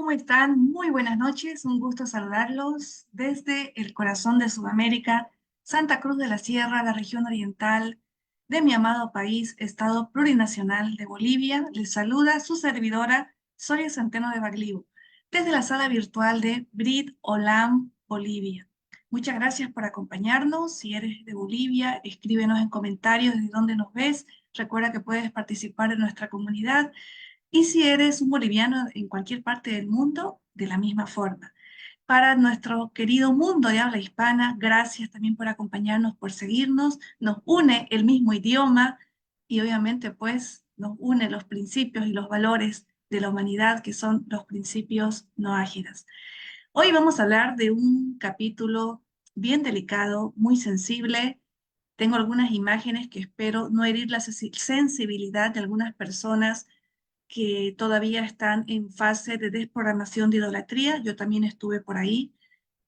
¿Cómo están? Muy buenas noches, un gusto saludarlos desde el corazón de Sudamérica, Santa Cruz de la Sierra, la región oriental de mi amado país, Estado plurinacional de Bolivia. Les saluda su servidora, Soria Centeno de Baglivo, desde la sala virtual de Brit Olam, Bolivia. Muchas gracias por acompañarnos. Si eres de Bolivia, escríbenos en comentarios de dónde nos ves. Recuerda que puedes participar en nuestra comunidad y si eres un boliviano en cualquier parte del mundo, de la misma forma. Para nuestro querido mundo de habla hispana, gracias también por acompañarnos, por seguirnos. Nos une el mismo idioma y obviamente pues nos une los principios y los valores de la humanidad, que son los principios no ágiles. Hoy vamos a hablar de un capítulo bien delicado, muy sensible. Tengo algunas imágenes que espero no herir la sensibilidad de algunas personas que todavía están en fase de desprogramación de idolatría. Yo también estuve por ahí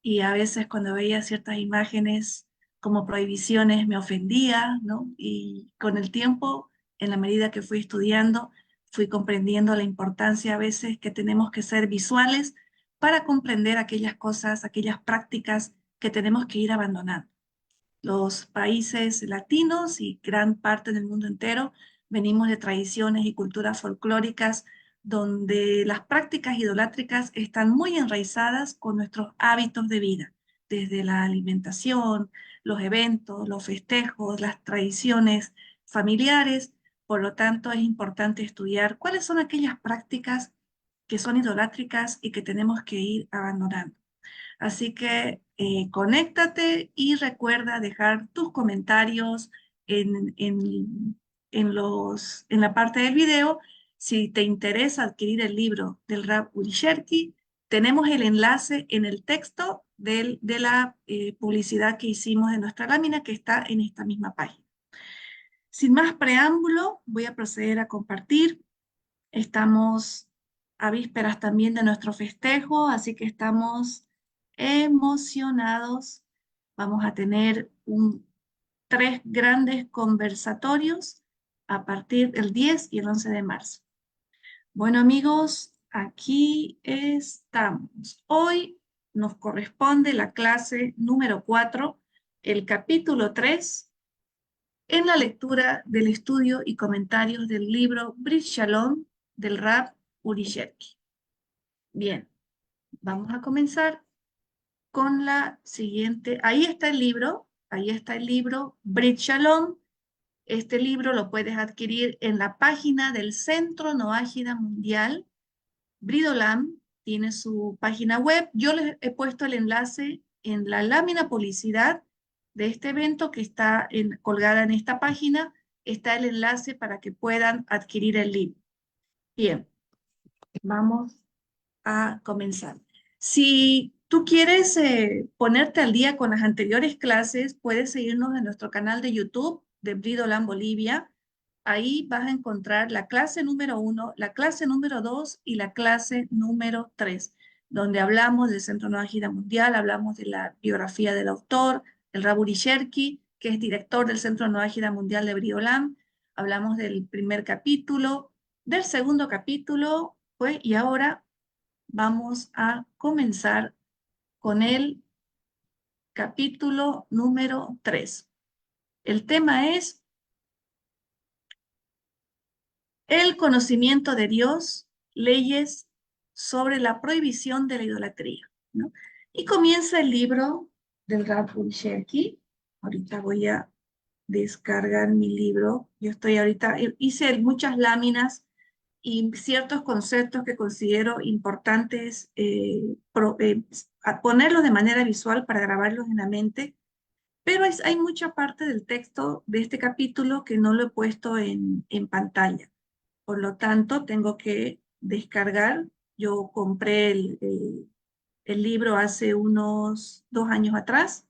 y a veces cuando veía ciertas imágenes como prohibiciones me ofendía, ¿no? Y con el tiempo, en la medida que fui estudiando, fui comprendiendo la importancia a veces que tenemos que ser visuales para comprender aquellas cosas, aquellas prácticas que tenemos que ir abandonando. Los países latinos y gran parte del mundo entero venimos de tradiciones y culturas folclóricas donde las prácticas idolátricas están muy enraizadas con nuestros hábitos de vida, desde la alimentación, los eventos, los festejos, las tradiciones familiares. Por lo tanto, es importante estudiar cuáles son aquellas prácticas que son idolátricas y que tenemos que ir abandonando. Así que conéctate y recuerda dejar tus comentarios en la parte del video. Si te interesa adquirir el libro del Rab Urisherki, tenemos el enlace en el texto de la publicidad que hicimos de nuestra lámina que está en esta misma página. Sin más preámbulo, voy a proceder a compartir. Estamos a vísperas también de nuestro festejo, así que estamos emocionados. Vamos a tener tres grandes conversatorios a partir del 10 y el 11 de marzo. Bueno, amigos, aquí estamos. Hoy nos corresponde la clase número 4, el capítulo 3, en la lectura del estudio y comentarios del libro Brit Shalom del Rab Urisherki. Bien, vamos a comenzar con la siguiente. Ahí está el libro Brit Shalom. Este libro lo puedes adquirir en la página del Centro Noágida Mundial. Brit Olam tiene su página web. Yo les he puesto el enlace en la lámina publicidad de este evento que está colgada en esta página. Está el enlace para que puedan adquirir el libro. Bien, vamos a comenzar. Si tú quieres ponerte al día con las anteriores clases, puedes seguirnos en nuestro canal de YouTube de Brit Olam Bolivia. Ahí vas a encontrar la clase número 1, la clase número 2 y la clase número 3, donde hablamos del Centro Nueva Gira Mundial, hablamos de la biografía del autor, el Rab Urisherki, que es director del Centro Nueva Gira Mundial de Brit Olam. Hablamos del primer capítulo, del segundo capítulo, pues, y ahora vamos a comenzar con el capítulo número 3. El tema es el conocimiento de Dios, leyes sobre la prohibición de la idolatría, ¿no? Y comienza el libro del Rab Urisherki. Ahorita voy a descargar mi libro. Yo estoy ahorita, hice muchas láminas y ciertos conceptos que considero importantes a ponerlos de manera visual para grabarlos en la mente, pero hay mucha parte del texto de este capítulo que no lo he puesto en pantalla. Por lo tanto, tengo que descargar. Yo compré el libro hace unos 2 años atrás.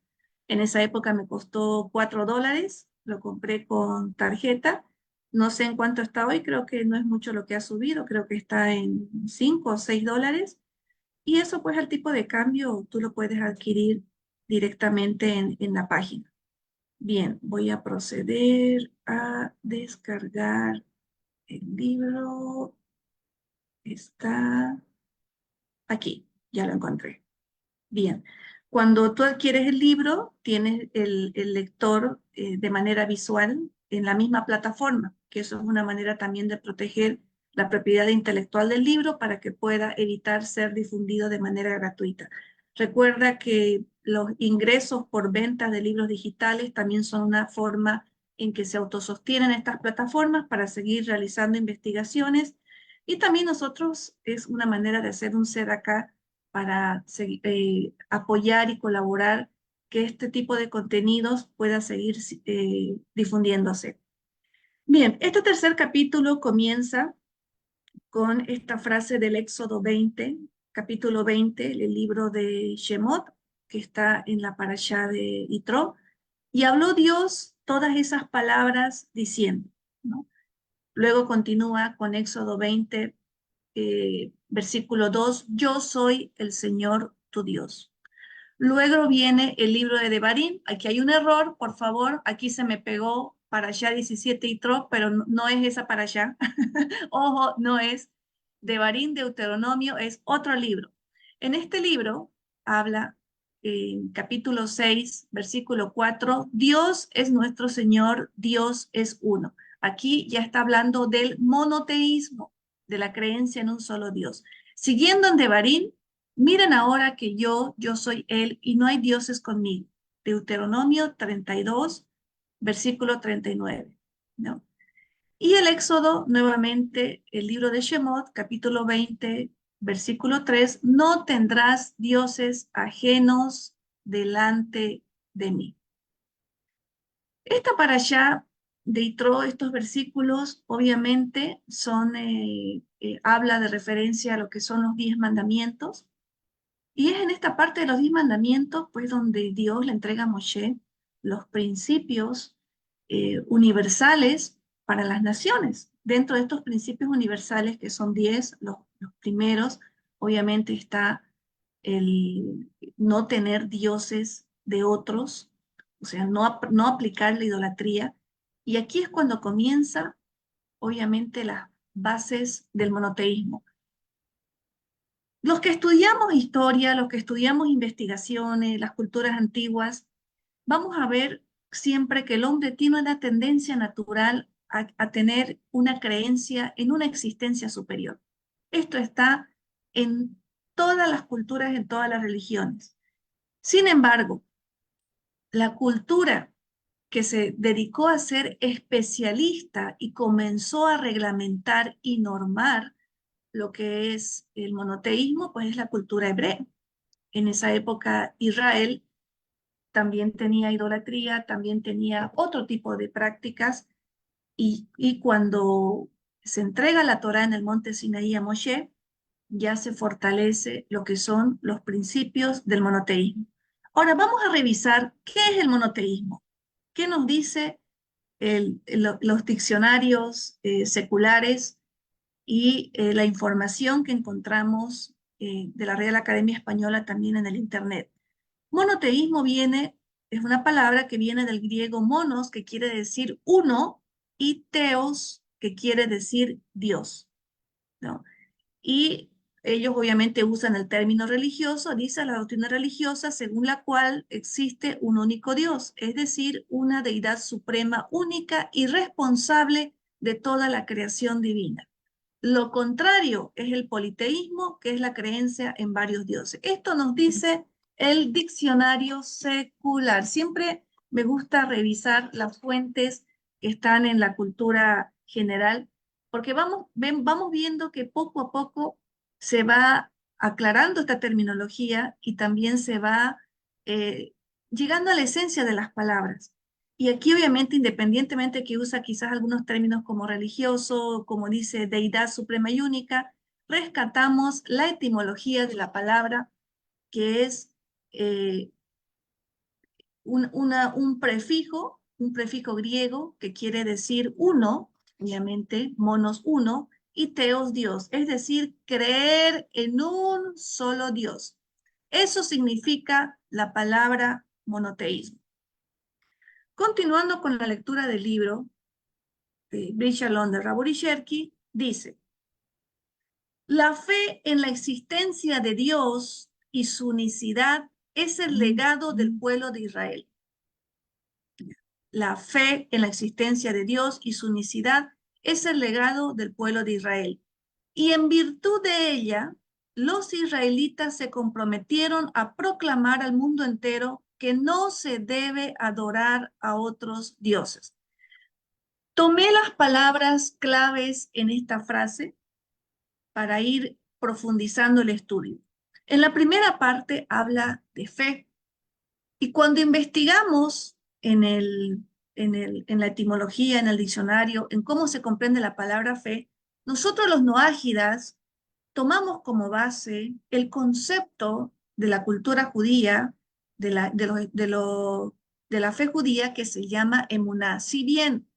En esa época me costó $4. Lo compré con tarjeta. No sé en cuánto está hoy, creo que no es mucho lo que ha subido, creo que está en $5 o $6. Y eso pues al tipo de cambio tú lo puedes adquirir directamente en la página. Bien, voy a proceder a descargar el libro. Está Aquí, ya lo encontré. Bien. Cuando tú adquieres el libro, tienes el lector de manera visual en la misma plataforma, que eso es una manera también de proteger la propiedad intelectual del libro para que pueda evitar ser difundido de manera gratuita. Recuerda que los ingresos por ventas de libros digitales también son una forma en que se autosostienen estas plataformas para seguir realizando investigaciones, y también nosotros es una manera de hacer un acá para apoyar y colaborar que este tipo de contenidos pueda seguir difundiéndose. Bien, este tercer capítulo comienza con esta frase del Éxodo 20, capítulo 20, el libro de Shemot, que está en la parashá de Yitro, y habló Dios todas esas palabras diciendo, ¿no? Luego continúa con Éxodo 20, versículo 2, yo soy el Señor tu Dios. Luego viene el libro de Devarim. Aquí hay un error, por favor. Aquí se me pegó para allá 17 y tro, pero no es esa para allá. Ojo, no es. Devarim, Deuteronomio, es otro libro. En este libro habla, en capítulo 6, versículo 4, Dios es nuestro Señor, Dios es uno. Aquí ya está hablando del monoteísmo, de la creencia en un solo Dios. Siguiendo en Devarim, miren ahora que yo soy Él y no hay dioses conmigo. Deuteronomio 32, versículo 39, ¿no? Y el Éxodo, nuevamente, el libro de Shemot, capítulo 20, versículo 3, no tendrás dioses ajenos delante de mí. Esta parashá de Yitro, estos versículos, obviamente, habla de referencia a lo que son los 10 mandamientos, y es en esta parte de los 10 mandamientos, pues, donde Dios le entrega a Moshe los principios universales para las naciones. Dentro de estos principios universales, que son 10, los primeros, obviamente está el no tener dioses de otros, o sea, no aplicar la idolatría. Y aquí es cuando comienza, obviamente, las bases del monoteísmo. Los que estudiamos historia, los que estudiamos investigaciones, las culturas antiguas, vamos a ver siempre que el hombre tiene una tendencia natural a tener una creencia en una existencia superior. Esto está en todas las culturas, en todas las religiones. Sin embargo, la cultura que se dedicó a ser especialista y comenzó a reglamentar y normar lo que es el monoteísmo, pues es la cultura hebrea. En esa época Israel también tenía idolatría, también tenía otro tipo de prácticas, y cuando se entrega la Torá en el monte Sinaí a Moshe, ya se fortalece lo que son los principios del monoteísmo. Ahora vamos a revisar qué es el monoteísmo, qué nos dice los diccionarios seculares y la información que encontramos de la Real Academia Española también en el Internet. Monoteísmo es una palabra que viene del griego monos, que quiere decir uno, y teos, que quiere decir Dios, ¿no? Y ellos obviamente usan el término religioso, dice la doctrina religiosa según la cual existe un único Dios, es decir, una deidad suprema, única y responsable de toda la creación divina. Lo contrario es el politeísmo, que es la creencia en varios dioses. Esto nos dice el diccionario secular. Siempre me gusta revisar las fuentes que están en la cultura general, porque vamos viendo que poco a poco se va aclarando esta terminología y también se va eh, llegando a la esencia de las palabras. Y aquí obviamente, independientemente que usa quizás algunos términos como religioso, como dice deidad suprema y única, rescatamos la etimología de la palabra, que es eh, un prefijo griego que quiere decir uno, obviamente, monos uno, y teos Dios, es decir, creer en un solo Dios. Eso significa la palabra monoteísmo. Continuando con la lectura del libro, Brit Shalom de Rabbi Sherki, dice, La fe en la existencia de Dios y su unicidad es el legado del pueblo de Israel. La fe en la existencia de Dios y su unicidad es el legado del pueblo de Israel. Y en virtud de ella, los israelitas se comprometieron a proclamar al mundo entero que no se debe adorar a otros dioses. Tomé las palabras claves en esta frase para ir profundizando el estudio. En la primera parte habla de fe. Y cuando investigamos en la etimología, en el diccionario, en cómo se comprende la palabra fe, nosotros los noágidas tomamos como base el concepto de la cultura judía, de la fe judía que se llama emuná. Si bien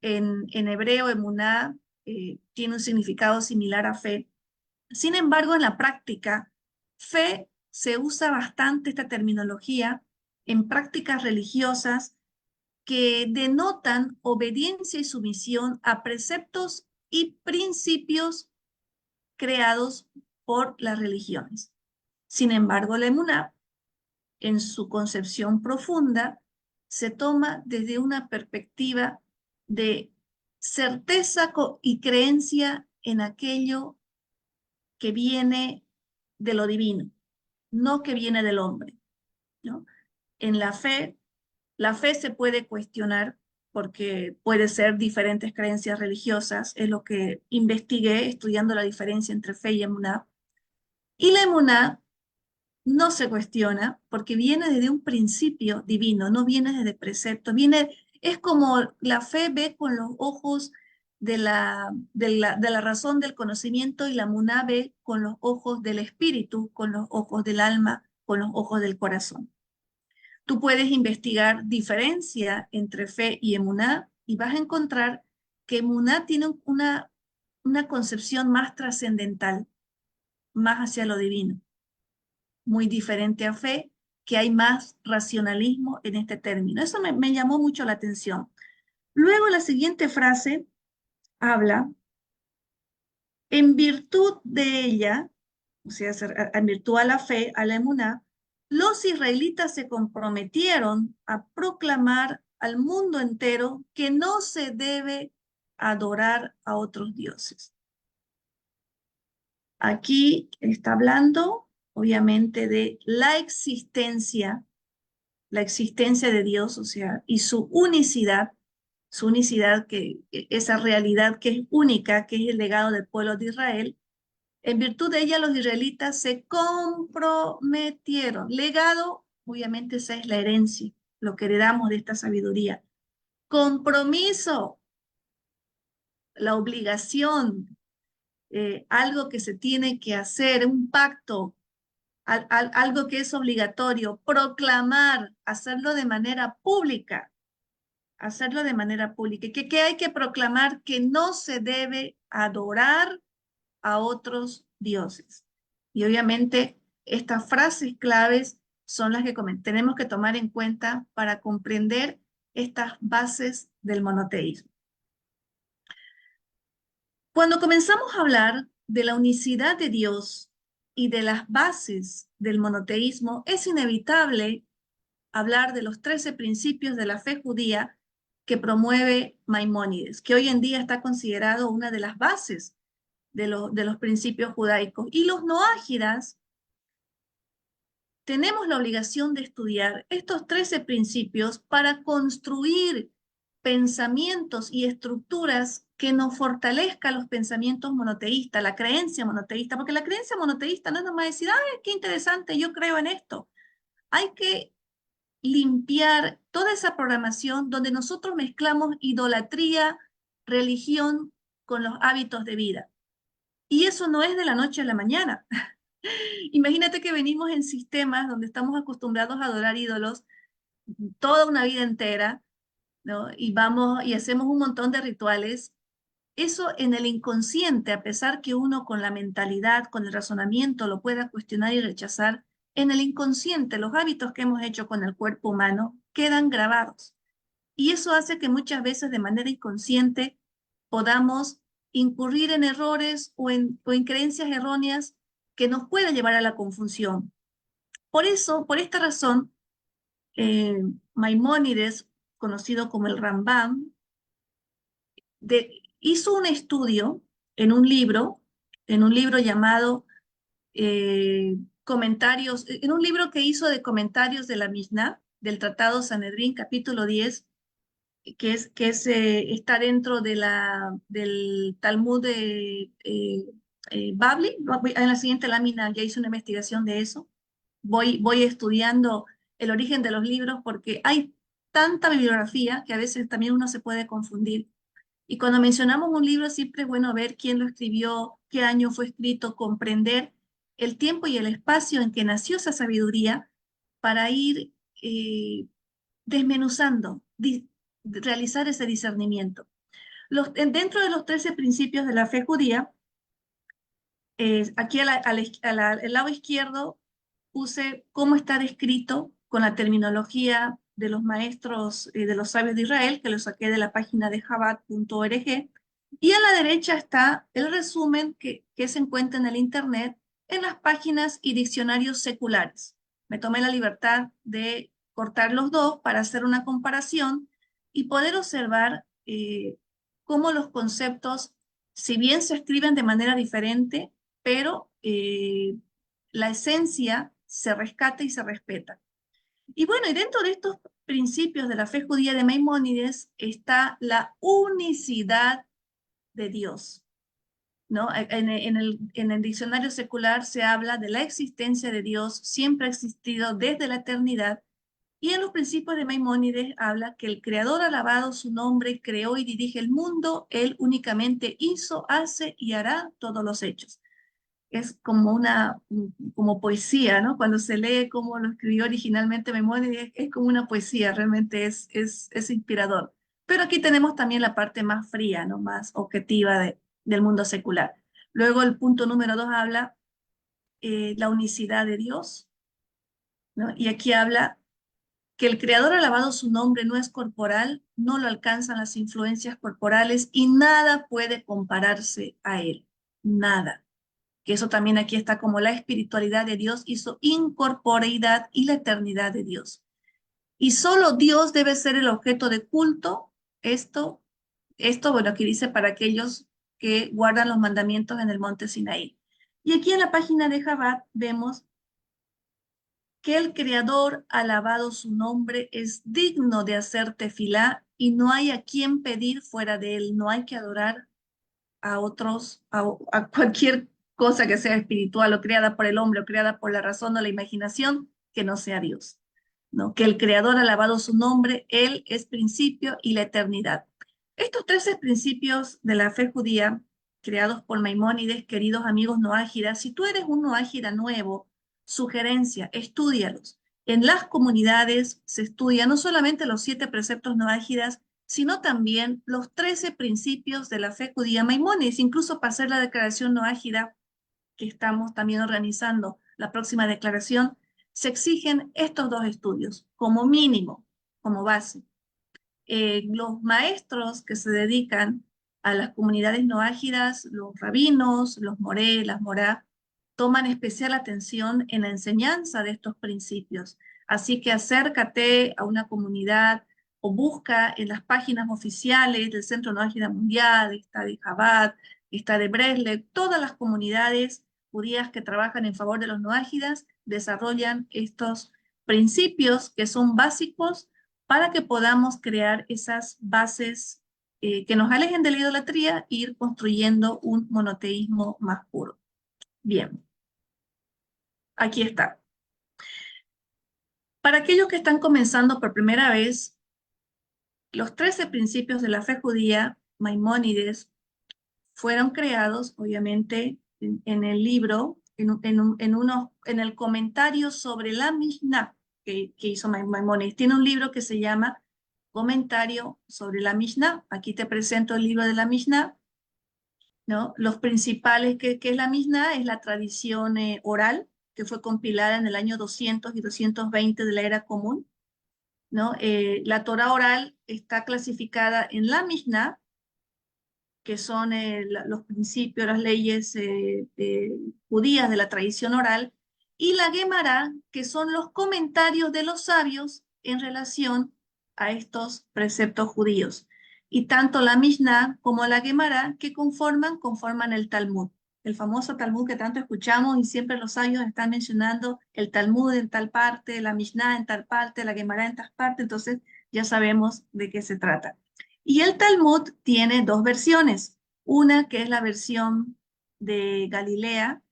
en hebreo emuná tiene un significado similar a fe, sin embargo, en la práctica, fe se usa bastante esta terminología en prácticas religiosas que denotan obediencia y sumisión a preceptos y principios creados por las religiones. Sin embargo, la emuná, en su concepción profunda, se toma desde una perspectiva de certeza y creencia en aquello que viene de lo divino, no que viene del hombre, ¿no? En la fe se puede cuestionar porque puede ser diferentes creencias religiosas, es lo que investigué estudiando la diferencia entre fe y emuná. Y la emuná no se cuestiona porque viene desde un principio divino, no viene desde precepto, es como la fe ve con los ojos de la razón del conocimiento y la emuná ve con los ojos del espíritu, con los ojos del alma, con los ojos del corazón. Tú puedes investigar diferencia entre fe y emuná y vas a encontrar que emuná tiene una concepción más trascendental, más hacia lo divino, muy diferente a fe, que hay más racionalismo en este término. Eso me llamó mucho la atención. Luego la siguiente frase habla, en virtud de ella, o sea, en virtud a la fe, a la emuná, los israelitas se comprometieron a proclamar al mundo entero que no se debe adorar a otros dioses. Aquí está hablando, obviamente, de la existencia de Dios, o sea, y su unicidad, esa realidad que es única, que es el legado del pueblo de Israel. En virtud de ella, los israelitas se comprometieron. Legado, obviamente, esa es la herencia, lo que heredamos de esta sabiduría. Compromiso, la obligación, algo que se tiene que hacer, un pacto, algo que es obligatorio, proclamar, hacerlo de manera pública, hacerlo de manera pública. ¿Qué hay que proclamar? Que no se debe adorar a otros dioses. Y obviamente estas frases claves son las que tenemos que tomar en cuenta para comprender estas bases del monoteísmo. Cuando comenzamos a hablar de la unicidad de Dios y de las bases del monoteísmo, es inevitable hablar de los 13 principios de la fe judía que promueve Maimónides, que hoy en día está considerado una de las bases de los principios judaicos. Y los noágidas tenemos la obligación de estudiar estos 13 principios para construir pensamientos y estructuras que nos fortalezcan los pensamientos monoteístas, la creencia monoteísta, porque la creencia monoteísta no es nomás decir, ¡ay, qué interesante, yo creo en esto! Hay que limpiar toda esa programación donde nosotros mezclamos idolatría, religión con los hábitos de vida. Y eso no es de la noche a la mañana. Imagínate que venimos en sistemas donde estamos acostumbrados a adorar ídolos toda una vida entera, ¿no? Y vamos y hacemos un montón de rituales. Eso en el inconsciente, a pesar que uno con la mentalidad, con el razonamiento lo pueda cuestionar y rechazar, en el inconsciente los hábitos que hemos hecho con el cuerpo humano quedan grabados. Y eso hace que muchas veces de manera inconsciente podamos incurrir en errores o en creencias erróneas que nos pueden llevar a la confusión. Por eso, por esta razón, Maimónides, conocido como el Rambam, hizo un estudio en un libro llamado Comentarios, en un libro que hizo de comentarios de la Mishnah, del Tratado Sanedrín, capítulo 10, está dentro de del Talmud de Babli. En la siguiente lámina ya hice una investigación de eso. Voy estudiando el origen de los libros porque hay tanta bibliografía que a veces también uno se puede confundir. Y cuando mencionamos un libro, siempre es bueno ver quién lo escribió, qué año fue escrito, comprender el tiempo y el espacio en que nació esa sabiduría para ir desmenuzando, realizar ese discernimiento. Dentro de los 13 principios de la fe judía, aquí al lado izquierdo puse cómo está descrito con la terminología de los maestros de los sabios de Israel, que lo saqué de la página de Chabad.org, y a la derecha está el resumen que se encuentra en el Internet en las páginas y diccionarios seculares. Me tomé la libertad de cortar los dos para hacer una comparación y poder observar cómo los conceptos, si bien se escriben de manera diferente, pero la esencia se rescata y se respeta. Y bueno, y dentro de estos principios de la fe judía de Maimónides está la unicidad de Dios, ¿no? En el diccionario secular se habla de la existencia de Dios, siempre ha existido desde la eternidad, y en los principios de Maimónides habla que el Creador, alabado su nombre, creó y dirige el mundo, Él únicamente hizo, hace y hará todos los hechos. Es como como poesía, ¿no? Cuando se lee cómo lo escribió originalmente Maimónides, es como una poesía, realmente es inspirador. Pero aquí tenemos también la parte más fría, ¿no? Más objetiva del mundo secular. Luego el punto número 2 habla la unicidad de Dios, ¿no? Y aquí habla que el Creador, alabado su nombre, no es corporal, no lo alcanzan las influencias corporales y nada puede compararse a él, nada. Que eso también aquí está como la espiritualidad de Dios y su incorporeidad y la eternidad de Dios. Y solo Dios debe ser el objeto de culto. Esto, bueno, aquí dice para aquellos que guardan los mandamientos en el monte Sinaí. Y aquí en la página de Chabad vemos que el Creador, alabado su nombre, es digno de hacer tefilá y no hay a quien pedir fuera de él, no hay que adorar a otros, a cualquier cosa que sea espiritual o creada por el hombre o creada por la razón o la imaginación, que no sea Dios, ¿no? Que el Creador, alabado su nombre, Él es principio y la eternidad. Estos 13 principios de la fe judía, creados por Maimónides, queridos amigos noágidas, si tú eres un noágida nuevo, sugerencia, estúdialos. En las comunidades se estudia no solamente los 7 preceptos noágidas, sino también los 13 principios de la fe judía Maimónides, incluso para hacer la declaración noágida que estamos también organizando, la próxima declaración, se exigen estos dos estudios como mínimo, como base. Los maestros que se dedican a las comunidades noágidas, los rabinos, los moré, las morá, toman especial atención en la enseñanza de estos principios. Así que acércate a una comunidad o busca en las páginas oficiales del Centro Noágida Mundial, está de Chabad, está de Breslev, todas las comunidades judías que trabajan en favor de los noágidas desarrollan estos principios que son básicos para que podamos crear esas bases que nos alejen de la idolatría e ir construyendo un monoteísmo más puro. Bien, aquí está. Para aquellos que están comenzando por primera vez, los 13 principios de la fe judía, Maimónides, fueron creados, obviamente, en el libro, en el comentario sobre la Mishnah que hizo Maimónides. Tiene un libro que se llama Comentario sobre la Mishnah. Aquí te presento el libro de la Mishnah, ¿no? Los principales que es la Mishnah es la tradición oral, que fue compilada en el año 200 y 220 de la era común, ¿no? La Torah oral está clasificada en la Mishnah, que son los principios, las leyes judías de la tradición oral, y la Gemara, que son los comentarios de los sabios en relación a estos preceptos judíos. Y tanto la Mishnah como la Gemara que conforman el Talmud. El famoso Talmud que tanto escuchamos y siempre los sabios están mencionando el Talmud en tal parte, la Mishnah en tal parte, la Gemara en tal parte, entonces ya sabemos de qué se trata. Y el Talmud tiene dos versiones, una que es la versión de Galilea,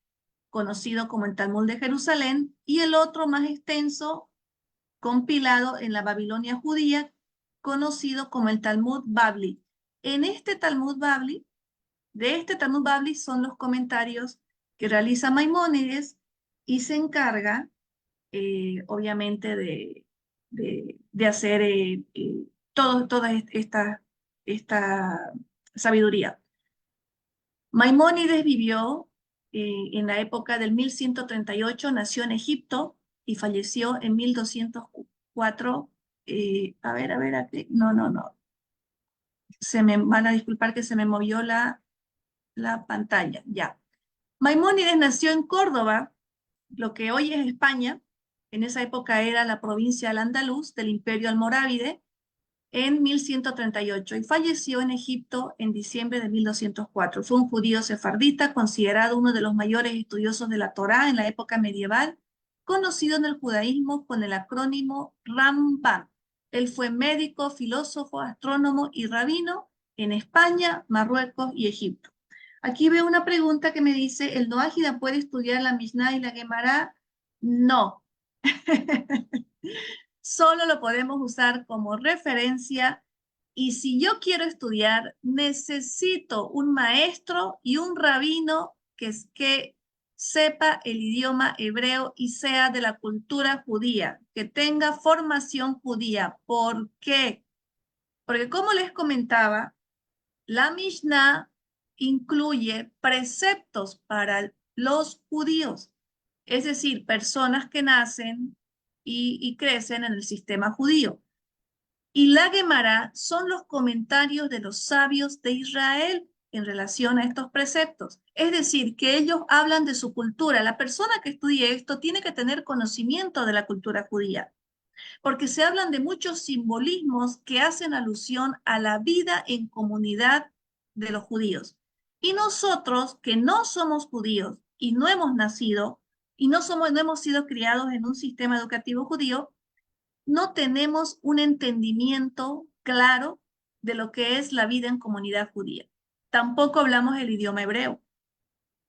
conocido como el Talmud de Jerusalén, y el otro más extenso, compilado en la Babilonia judía, conocido como el Talmud Babli. En este Talmud Babli, de este Talmud Babli son los comentarios que realiza Maimónides y se encarga, obviamente, de hacer toda esta sabiduría. Maimónides vivió en la época del 1138, nació en Egipto y falleció en 1204. Aquí. No. Se me van a disculpar que se me movió la pantalla. Ya. Maimónides nació en Córdoba, lo que hoy es España. En esa época era la provincia al-Andalus del Imperio Almorávide, en 1138 y falleció en Egipto en diciembre de 1204. Fue un judío sefardita, considerado uno de los mayores estudiosos de la Torá en la época medieval, conocido en el judaísmo con el acrónimo Ramban. Él fue médico, filósofo, astrónomo y rabino en España, Marruecos y Egipto. Aquí veo una pregunta que me dice, ¿el Noágida puede estudiar la Mishnah y la Gemara? No. Solo lo podemos usar como referencia y si yo quiero estudiar, necesito un maestro y un rabino que sepa el idioma hebreo y sea de la cultura judía, que tenga formación judía. ¿Por qué? Porque como les comentaba, la Mishnah incluye preceptos para los judíos, es decir, personas que nacen y crecen en el sistema judío. Y la Gemara son los comentarios de los sabios de Israel en relación a estos preceptos. Es decir, que ellos hablan de su cultura. La persona que estudie esto tiene que tener conocimiento de la cultura judía, porque se hablan de muchos simbolismos que hacen alusión a la vida en comunidad de los judíos. Y nosotros, que no somos judíos y no hemos nacido y no hemos sido criados en un sistema educativo judío, no tenemos un entendimiento claro de lo que es la vida en comunidad judía. Tampoco hablamos el idioma hebreo.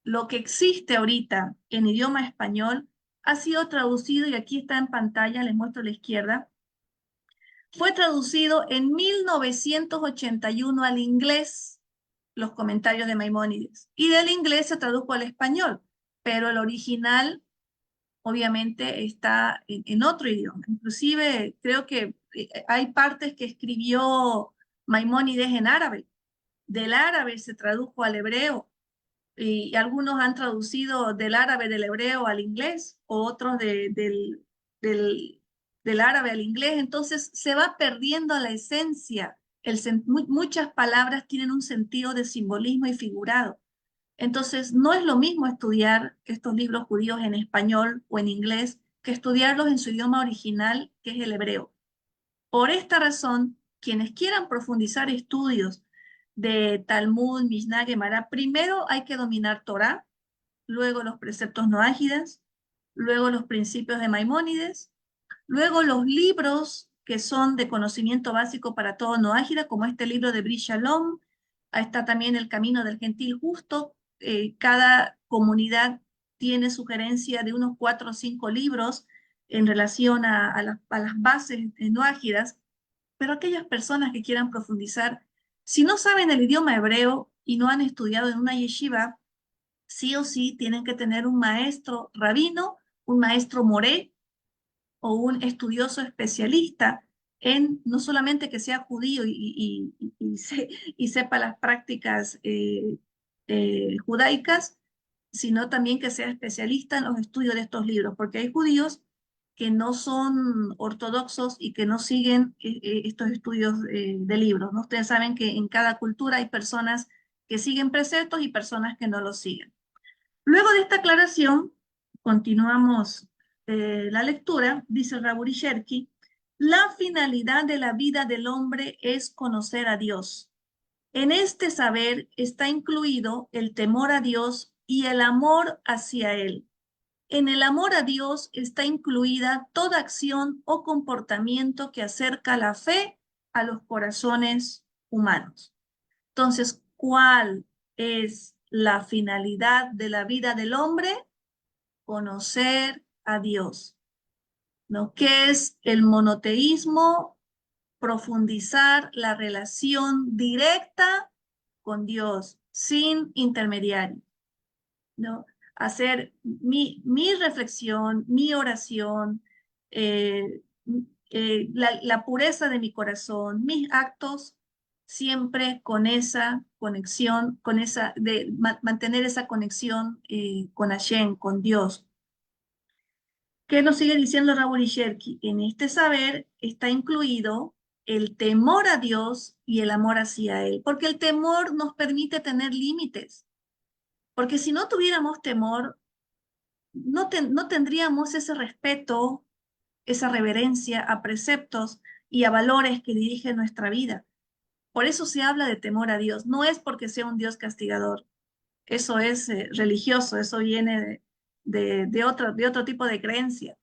Lo que existe ahorita en idioma español ha sido traducido, y aquí está en pantalla, les muestro a la izquierda, fue traducido en 1981 al inglés, los comentarios de Maimónides, y del inglés se tradujo al español, pero el original obviamente está en otro idioma. Inclusive creo que hay partes que escribió Maimónides en árabe. Del árabe se tradujo al hebreo y algunos han traducido del árabe del hebreo al inglés, o otros del, del árabe al inglés. Entonces se va perdiendo la esencia. Muchas palabras tienen un sentido de simbolismo y figurado. Entonces, no es lo mismo estudiar estos libros judíos en español o en inglés que estudiarlos en su idioma original, que es el hebreo. Por esta razón, quienes quieran profundizar estudios de Talmud, Mishnah, Gemara, primero hay que dominar Torah, luego los preceptos noágidas, luego los principios de Maimónides, luego los libros que son de conocimiento básico para todo noágida, como este libro de Brit Shalom. Ahí está también El Camino del Gentil Justo. Cada comunidad tiene sugerencia de unos 4 o 5 libros en relación a las bases noágidas, pero aquellas personas que quieran profundizar, si no saben el idioma hebreo y no han estudiado en una yeshiva, sí o sí tienen que tener un maestro rabino, un maestro moré o un estudioso especialista en no solamente que sea judío y sepa las prácticas judaicas, sino también que sea especialista en los estudios de estos libros, porque hay judíos que no son ortodoxos y que no siguen estos estudios de libros, ¿no? Ustedes saben que en cada cultura hay personas que siguen preceptos y personas que no los siguen. Luego de esta aclaración, continuamos la lectura, dice Raburi Sherki, la finalidad de la vida del hombre es conocer a Dios. En este saber está incluido el temor a Dios y el amor hacia Él. En el amor a Dios está incluida toda acción o comportamiento que acerca la fe a los corazones humanos. Entonces, ¿cuál es la finalidad de la vida del hombre? Conocer a Dios, ¿no? ¿Qué es el monoteísmo? Profundizar la relación directa con Dios, sin intermediario, ¿no? Hacer mi reflexión, mi oración, eh, la pureza de mi corazón, mis actos, siempre con esa conexión, de mantener esa conexión con Hashem, con Dios. ¿Qué nos sigue diciendo Rabbi Sherki? En este saber está incluido el temor a Dios y el amor hacia Él, porque el temor nos permite tener límites, porque si no tuviéramos temor, no tendríamos ese respeto, esa reverencia a preceptos y a valores que dirigen nuestra vida. Por eso se habla de temor a Dios, no es porque sea un Dios castigador, eso es religioso, eso viene de otro tipo de creencia.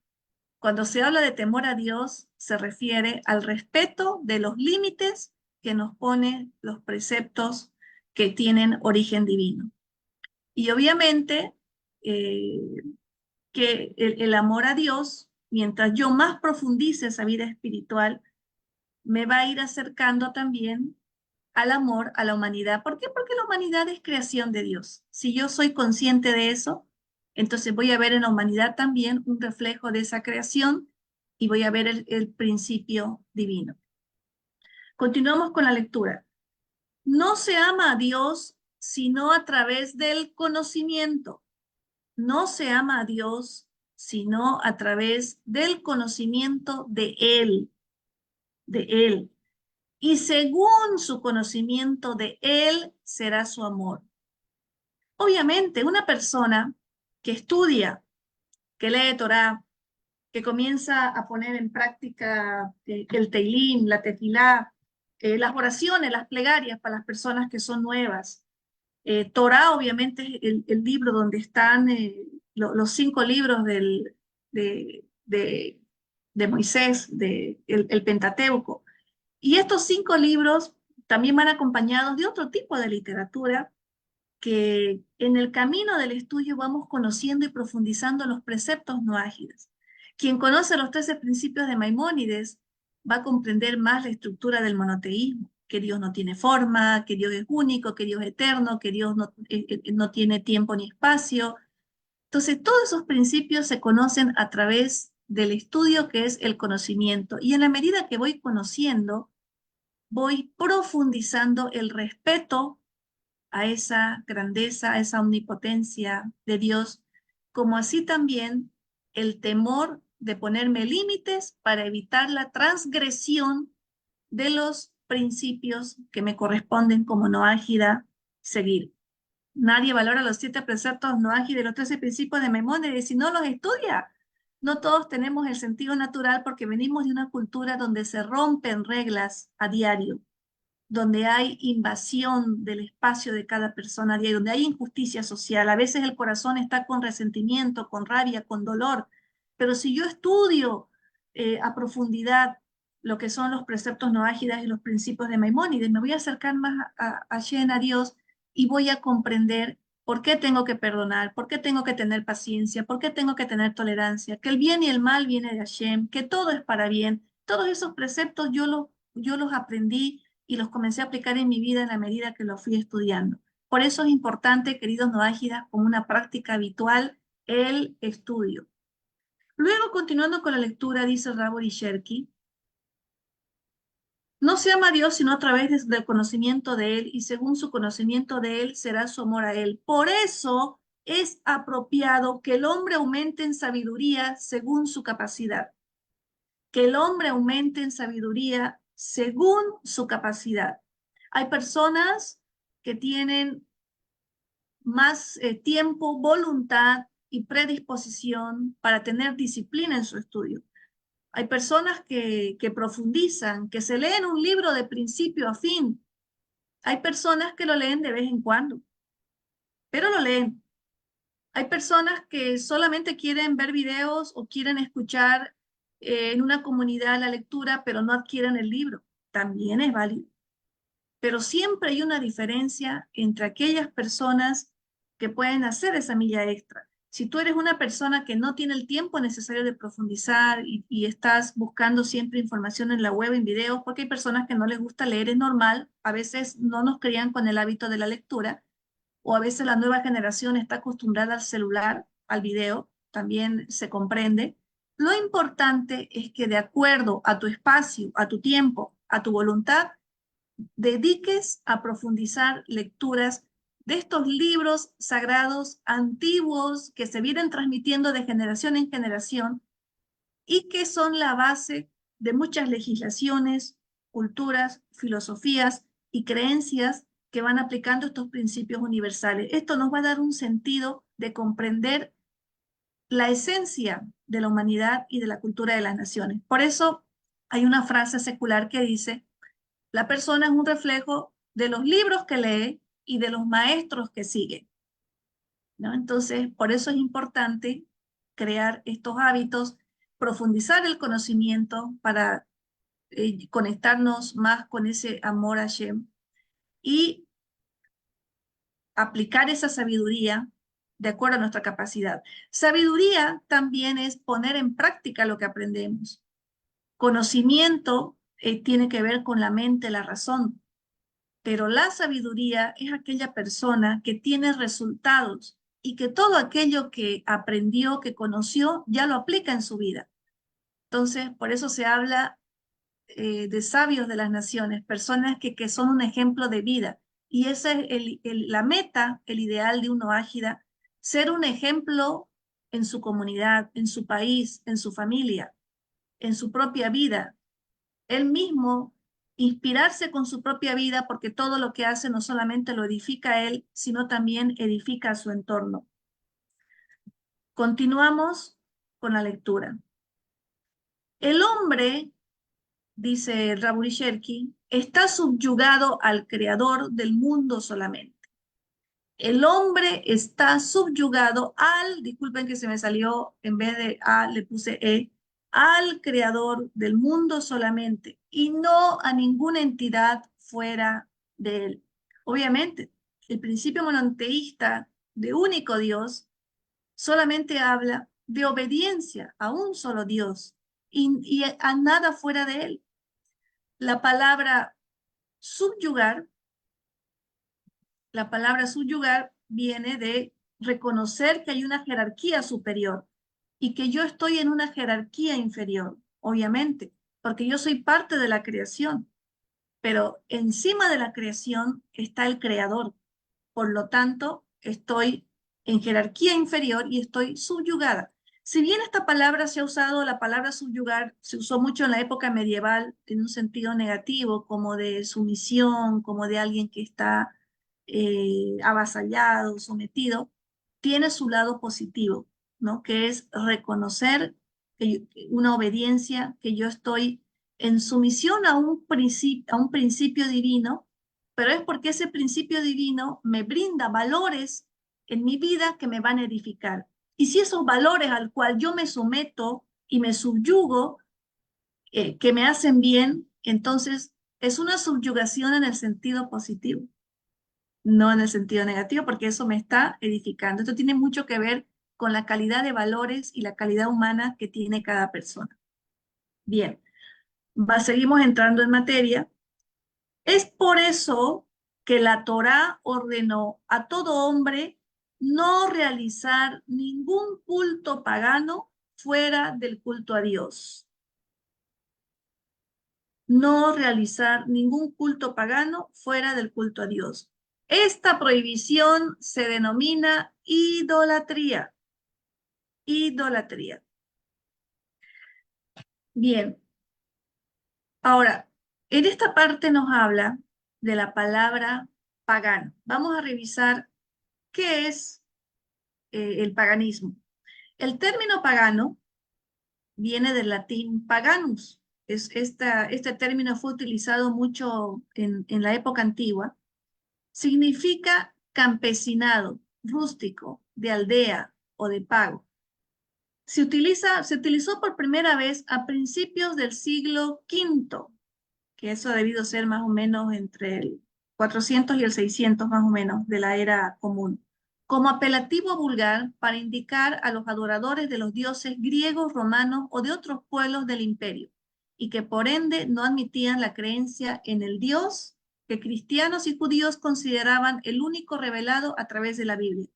Cuando se habla de temor a Dios, se refiere al respeto de los límites que nos ponen los preceptos que tienen origen divino. Y obviamente eh, que el amor a Dios, mientras yo más profundice esa vida espiritual, me va a ir acercando también al amor a la humanidad. ¿Por qué? Porque la humanidad es creación de Dios. Si yo soy consciente de eso, entonces voy a ver en la humanidad también un reflejo de esa creación y voy a ver el principio divino. Continuamos con la lectura. No se ama a Dios sino a través del conocimiento. No se ama a Dios sino a través del conocimiento de Él, de Él. Y según su conocimiento de Él será su amor. Obviamente, una persona que estudia, que lee Torá, que comienza a poner en práctica el Teilín, la Tefilá, las oraciones, las plegarias para las personas que son nuevas. Torá, obviamente, es el libro donde están los 5 libros de, de, de Moisés, el Pentateuco. Y estos 5 libros también van acompañados de otro tipo de literatura que en el camino del estudio vamos conociendo y profundizando los preceptos noágidas. Quien conoce los 13 principios de Maimónides va a comprender más la estructura del monoteísmo, que Dios no tiene forma, que Dios es único, que Dios es eterno, que Dios no tiene tiempo ni espacio. Entonces, todos esos principios se conocen a través del estudio que es el conocimiento. Y en la medida que voy conociendo, voy profundizando el respeto a esa grandeza, a esa omnipotencia de Dios, como así también el temor de ponerme límites para evitar la transgresión de los principios que me corresponden como noágida seguir. Nadie valora los 7 preceptos noágidas de los 13 principios de Maimónides si no los estudia. No todos tenemos el sentido natural porque venimos de una cultura donde se rompen reglas a diario, donde hay invasión del espacio de cada persona a diario, donde hay injusticia social. A veces el corazón está con resentimiento, con rabia, con dolor. Pero si yo estudio a profundidad lo que son los preceptos noágidas y los principios de Maimónides, me voy a acercar más a Dios y voy a comprender por qué tengo que perdonar, por qué tengo que tener paciencia, por qué tengo que tener tolerancia, que el bien y el mal viene de Hashem, que todo es para bien. Todos esos preceptos yo los aprendí y los comencé a aplicar en mi vida en la medida que lo fui estudiando. Por eso es importante, queridos noágidas, como una práctica habitual, el estudio. Luego, continuando con la lectura, dice Rabbi Sherki, no se ama a Dios sino a través del conocimiento de Él, y según su conocimiento de Él será su amor a Él. Por eso es apropiado que el hombre aumente en sabiduría según su capacidad. Que el hombre aumente en sabiduría según su capacidad. Hay personas que tienen más tiempo, voluntad y predisposición para tener disciplina en su estudio. Hay personas que profundizan, que se leen un libro de principio a fin. Hay personas que lo leen de vez en cuando, pero lo leen. Hay personas que solamente quieren ver videos o quieren escuchar en una comunidad la lectura, pero no adquieren el libro. También es válido. Pero siempre hay una diferencia entre aquellas personas que pueden hacer esa milla extra. Si tú eres una persona que no tiene el tiempo necesario de profundizar y estás buscando siempre información en la web, en videos, porque hay personas que no les gusta leer, es normal, a veces no nos crían con el hábito de la lectura, o a veces la nueva generación está acostumbrada al celular, al video, también se comprende. Lo importante es que de acuerdo a tu espacio, a tu tiempo, a tu voluntad, dediques a profundizar lecturas de estos libros sagrados antiguos que se vienen transmitiendo de generación en generación y que son la base de muchas legislaciones, culturas, filosofías y creencias que van aplicando estos principios universales. Esto nos va a dar un sentido de comprender la esencia de la humanidad y de la cultura de las naciones. Por eso hay una frase secular que dice: la persona es un reflejo de los libros que lee y de los maestros que sigue, ¿no? Entonces, por eso es importante crear estos hábitos, profundizar el conocimiento para conectarnos más con ese amor a Hashem y aplicar esa sabiduría de acuerdo a nuestra capacidad. Sabiduría también es poner en práctica lo que aprendemos. Conocimiento tiene que ver con la mente, la razón. Pero la sabiduría es aquella persona que tiene resultados y que todo aquello que aprendió, que conoció, ya lo aplica en su vida. Entonces, por eso se habla de sabios de las naciones, personas que son un ejemplo de vida. Y esa es la meta, el ideal de uno ágida, ser un ejemplo en su comunidad, en su país, en su familia, en su propia vida, él mismo inspirarse con su propia vida, porque todo lo que hace no solamente lo edifica a él, sino también edifica a su entorno. Continuamos con la lectura. El hombre, dice Rabbi Sherki, está subyugado al creador del mundo solamente. El hombre está subyugado al, disculpen que se me salió, en vez de a le puse al creador del mundo solamente y no a ninguna entidad fuera de él. Obviamente, el principio monoteísta de único Dios solamente habla de obediencia a un solo Dios y a nada fuera de él. La palabra subyugar La palabra subyugar viene de reconocer que hay una jerarquía superior y que yo estoy en una jerarquía inferior, obviamente, porque yo soy parte de la creación, pero encima de la creación está el creador. Por lo tanto, estoy en jerarquía inferior y estoy subyugada. Si bien esta palabra se ha usado, la palabra subyugar se usó mucho en la época medieval en un sentido negativo, como de sumisión, como de alguien que está avasallado, sometido, tiene su lado positivo, ¿no? Que es reconocer una obediencia, que yo estoy en sumisión a un principio divino, pero es porque ese principio divino me brinda valores en mi vida que me van a edificar. Y si esos valores al cual yo me someto y me subyugo, que me hacen bien, entonces es una subyugación en el sentido positivo, no en el sentido negativo, porque eso me está edificando. Esto tiene mucho que ver con la calidad de valores y la calidad humana que tiene cada persona. Bien, seguimos entrando en materia. Es por eso que la Torá ordenó a todo hombre no realizar ningún culto pagano fuera del culto a Dios. No realizar ningún culto pagano fuera del culto a Dios. Esta prohibición se denomina idolatría. Idolatría. Bien, ahora, en esta parte nos habla de la palabra pagano. Vamos a revisar qué es el paganismo. El término pagano viene del latín paganus. Este término fue utilizado mucho en la época antigua. Significa campesinado, rústico, de aldea o de pago. Se utilizó por primera vez a principios del siglo V, que eso ha debido ser más o menos entre el 400 y el 600 más o menos de la era común, como apelativo vulgar para indicar a los adoradores de los dioses griegos, romanos o de otros pueblos del imperio, y que por ende no admitían la creencia en el Dios que cristianos y judíos consideraban el único revelado a través de la Biblia.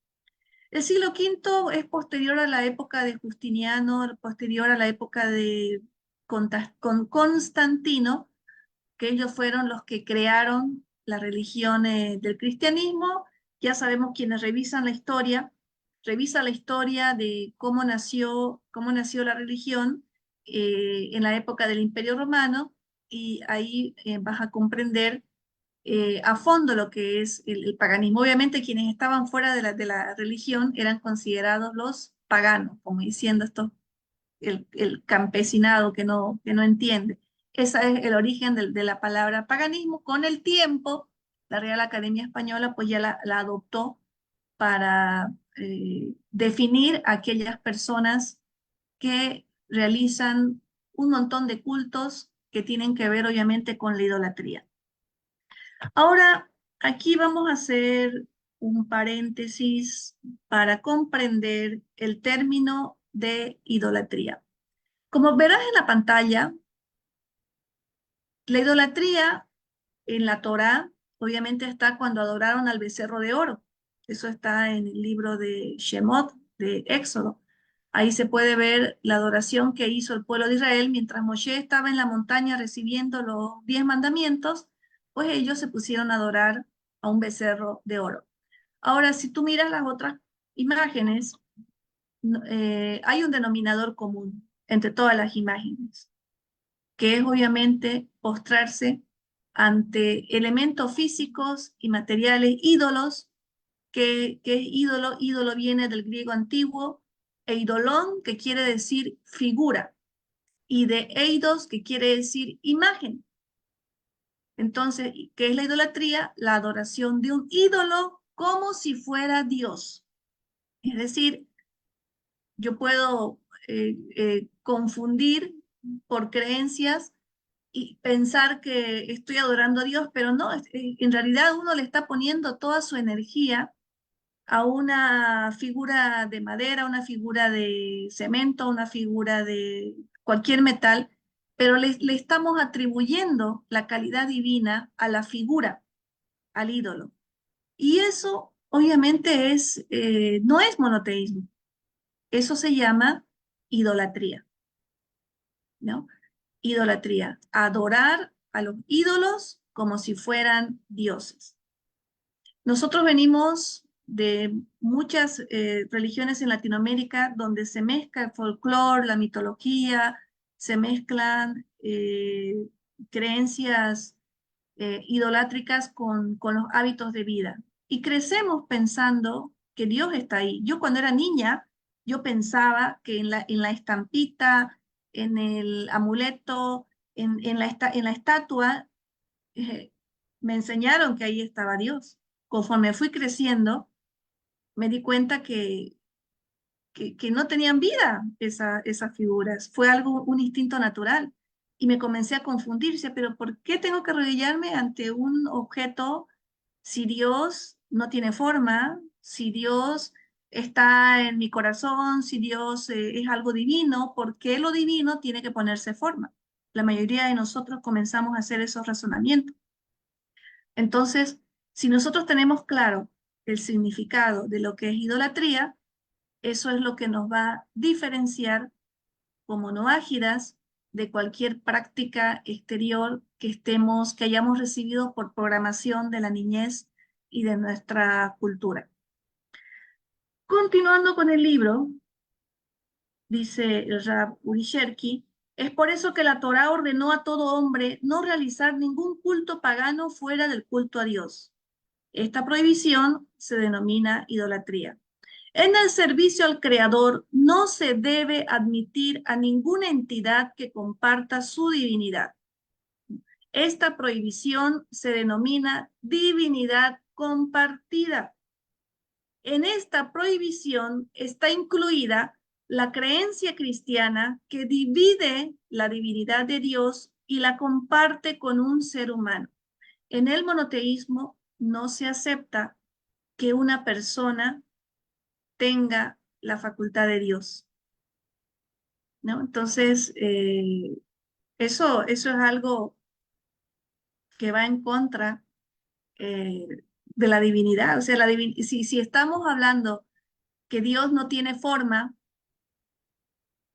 El siglo V es posterior a la época de Justiniano, posterior a la época de Constantino, que ellos fueron los que crearon la religión del cristianismo. Ya sabemos quienes revisa la historia de cómo nació la religión en la época del Imperio Romano, y ahí vas a comprender a fondo lo que es el paganismo. Obviamente quienes estaban fuera de la religión eran considerados los paganos, como diciendo esto, el campesinado que no entiende. Ese es el origen de la palabra paganismo. Con el tiempo, la Real Academia Española pues ya la adoptó para definir a aquellas personas que realizan un montón de cultos que tienen que ver obviamente con la idolatría. Ahora, aquí vamos a hacer un paréntesis para comprender el término de idolatría. Como verás en la pantalla, la idolatría en la Torá obviamente está cuando adoraron al becerro de oro. Eso está en el libro de Shemot, de Éxodo. Ahí se puede ver la adoración que hizo el pueblo de Israel mientras Moshe estaba en la montaña recibiendo los 10 mandamientos, pues ellos se pusieron a adorar a un becerro de oro. Ahora, si tú miras las otras imágenes, hay un denominador común entre todas las imágenes, que es obviamente postrarse ante elementos físicos y materiales, ídolos, que ídolo, ídolo viene del griego antiguo, eidolón, que quiere decir figura, y de eidos, que quiere decir imagen. Entonces, ¿qué es la idolatría? La adoración de un ídolo como si fuera Dios. Es decir, yo puedo confundir por creencias y pensar que estoy adorando a Dios, pero no, en realidad uno le está poniendo toda su energía a una figura de madera, una figura de cemento, una figura de cualquier metal, pero le estamos atribuyendo la calidad divina a la figura, al ídolo. Y eso obviamente no es monoteísmo, eso se llama idolatría, ¿no? Idolatría, adorar a los ídolos como si fueran dioses. Nosotros venimos de muchas religiones en Latinoamérica donde se mezcla el folclore, la mitología, se mezclan creencias idolátricas con los hábitos de vida. Y crecemos pensando que Dios está ahí. Yo cuando era niña, yo pensaba que en la estampita, en el amuleto, en la estatua, eh, me enseñaron que ahí estaba Dios. Conforme fui creciendo, me di cuenta que no tenían vida esas figuras. Fue algo, un instinto natural. Y me comencé a confundirse, pero ¿por qué tengo que arrodillarme ante un objeto si Dios no tiene forma, si Dios está en mi corazón, si Dios es algo divino? ¿Por qué lo divino tiene que ponerse forma? La mayoría de nosotros comenzamos a hacer esos razonamientos. Entonces, si nosotros tenemos claro el significado de lo que es idolatría, eso es lo que nos va a diferenciar como noágiras de cualquier práctica exterior que hayamos recibido por programación de la niñez y de nuestra cultura. Continuando con el libro, dice el Rab Uri Sherki, es por eso que la Torá ordenó a todo hombre no realizar ningún culto pagano fuera del culto a Dios. Esta prohibición se denomina idolatría. En el servicio al Creador no se debe admitir a ninguna entidad que comparta su divinidad. Esta prohibición se denomina divinidad compartida. En esta prohibición está incluida la creencia cristiana que divide la divinidad de Dios y la comparte con un ser humano. En el monoteísmo no se acepta que una persona tenga la facultad de Dios, ¿no? Entonces, eso es algo que va en contra eh, de la divinidad. O sea, si estamos hablando que Dios no tiene forma,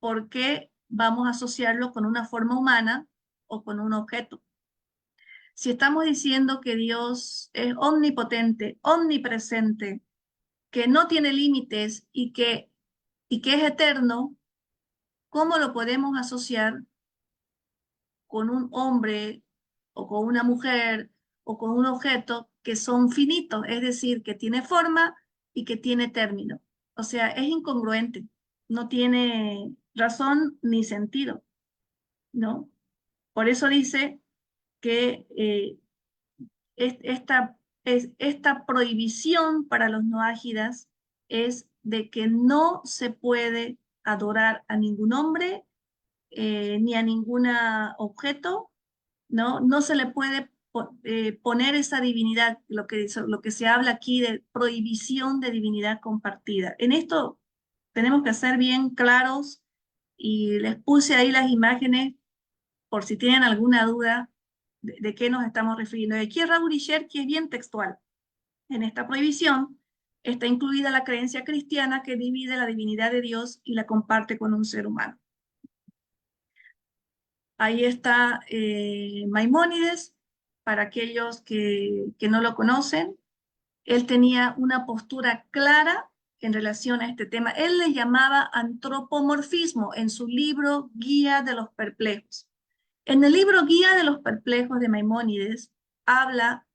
¿por qué vamos a asociarlo con una forma humana o con un objeto? Si estamos diciendo que Dios es omnipotente, omnipresente, que no tiene límites y que es eterno, ¿cómo lo podemos asociar con un hombre o con una mujer o con un objeto que son finitos? Es decir, que tiene forma y que tiene término. O sea, es incongruente, no tiene razón ni sentido, ¿no? Por eso dice que esta prohibición para los noágidas es de que no se puede adorar a ningún hombre ni a ningún objeto, ¿no? No se le puede poner esa divinidad, lo que se habla aquí de prohibición de divinidad compartida. En esto tenemos que ser bien claros y les puse ahí las imágenes por si tienen alguna duda de qué nos estamos refiriendo. Y aquí Raúl Cherki es bien textual. En esta prohibición está incluida la creencia cristiana que divide la divinidad de Dios y la comparte con un ser humano. Ahí está Maimónides, para aquellos que no lo conocen. Él tenía una postura clara en relación a este tema. Él le llamaba antropomorfismo en su libro Guía de los Perplejos. En el libro Guía de los Perplejos de Maimónides habla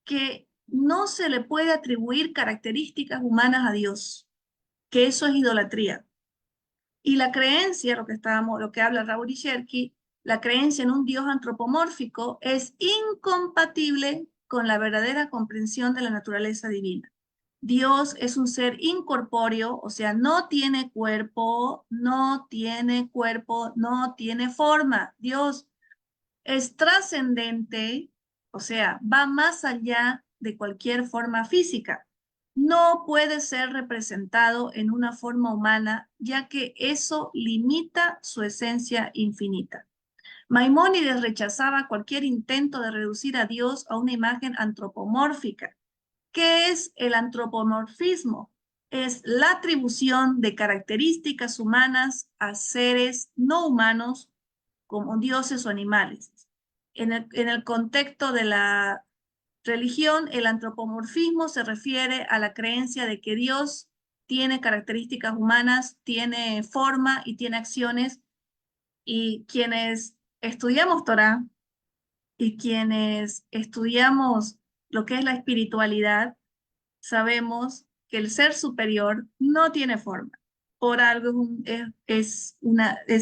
que no se le puede atribuir características humanas a Dios, que eso es idolatría. Y la creencia, lo que habla Raúl Cherki, la creencia en un Dios antropomórfico es incompatible con la verdadera comprensión de la naturaleza divina. Dios es un ser incorpóreo, o sea, no tiene cuerpo, no tiene cuerpo, no tiene forma. Dios es trascendente, o sea, va más allá de cualquier forma física. No puede ser representado en una forma humana, ya que eso limita su esencia infinita. Maimónides rechazaba cualquier intento de reducir a Dios a una imagen antropomórfica. ¿Qué es el antropomorfismo? Es la atribución de características humanas a seres no humanos como dioses o animales. En el contexto de la religión, el antropomorfismo se refiere a la creencia de que Dios tiene características humanas, tiene forma y tiene acciones, y quienes estudiamos Torah y quienes estudiamos lo que es la espiritualidad, sabemos que el ser superior no tiene forma. Por algo es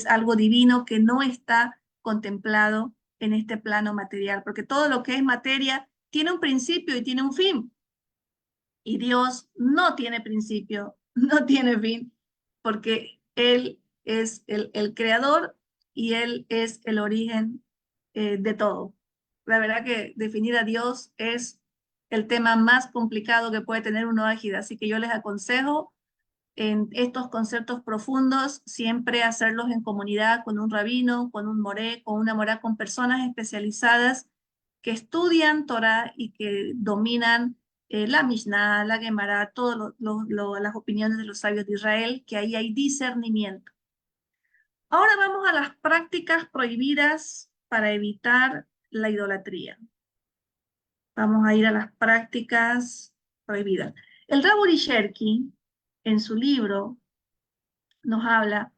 algo divino que no está contemplado en este plano material, porque todo lo que es materia tiene un principio y tiene un fin. Y Dios no tiene principio, no tiene fin, porque Él es el creador y Él es el origen de todo. La verdad que definir a Dios es el tema más complicado que puede tener uno ágil, así que yo les aconsejo en estos conceptos profundos siempre hacerlos en comunidad con un rabino, con un moré, con una morá, con personas especializadas que estudian Torah y que dominan la Mishnah, la Gemara, todas las opiniones de los sabios de Israel, que ahí hay discernimiento. Ahora vamos a las prácticas prohibidas para evitar la idolatría. Vamos a ir a las prácticas prohibidas. El Rabbi Cherki, en su libro, nos habla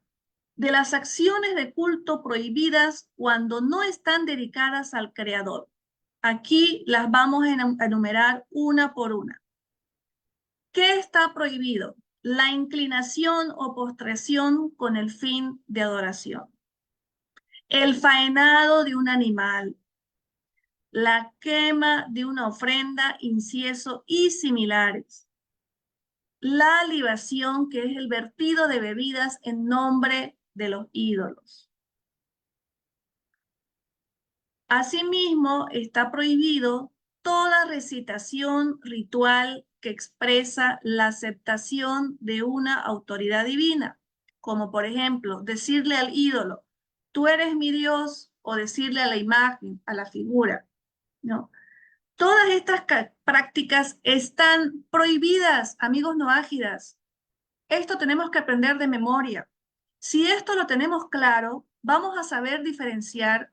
de las acciones de culto prohibidas cuando no están dedicadas al Creador. Aquí las vamos a enumerar una por una. ¿Qué está prohibido? La inclinación o postración con el fin de adoración. El faenado de un animal. La quema de una ofrenda, incienso y similares. La libación, que es el vertido de bebidas en nombre de los ídolos. Asimismo, está prohibido toda recitación ritual que expresa la aceptación de una autoridad divina, como por ejemplo decirle al ídolo, tú eres mi Dios, o decirle a la imagen, a la figura, ¿no? Todas estas prácticas están prohibidas, amigos noágidas. Esto tenemos que aprender de memoria. Si esto lo tenemos claro, vamos a saber diferenciar.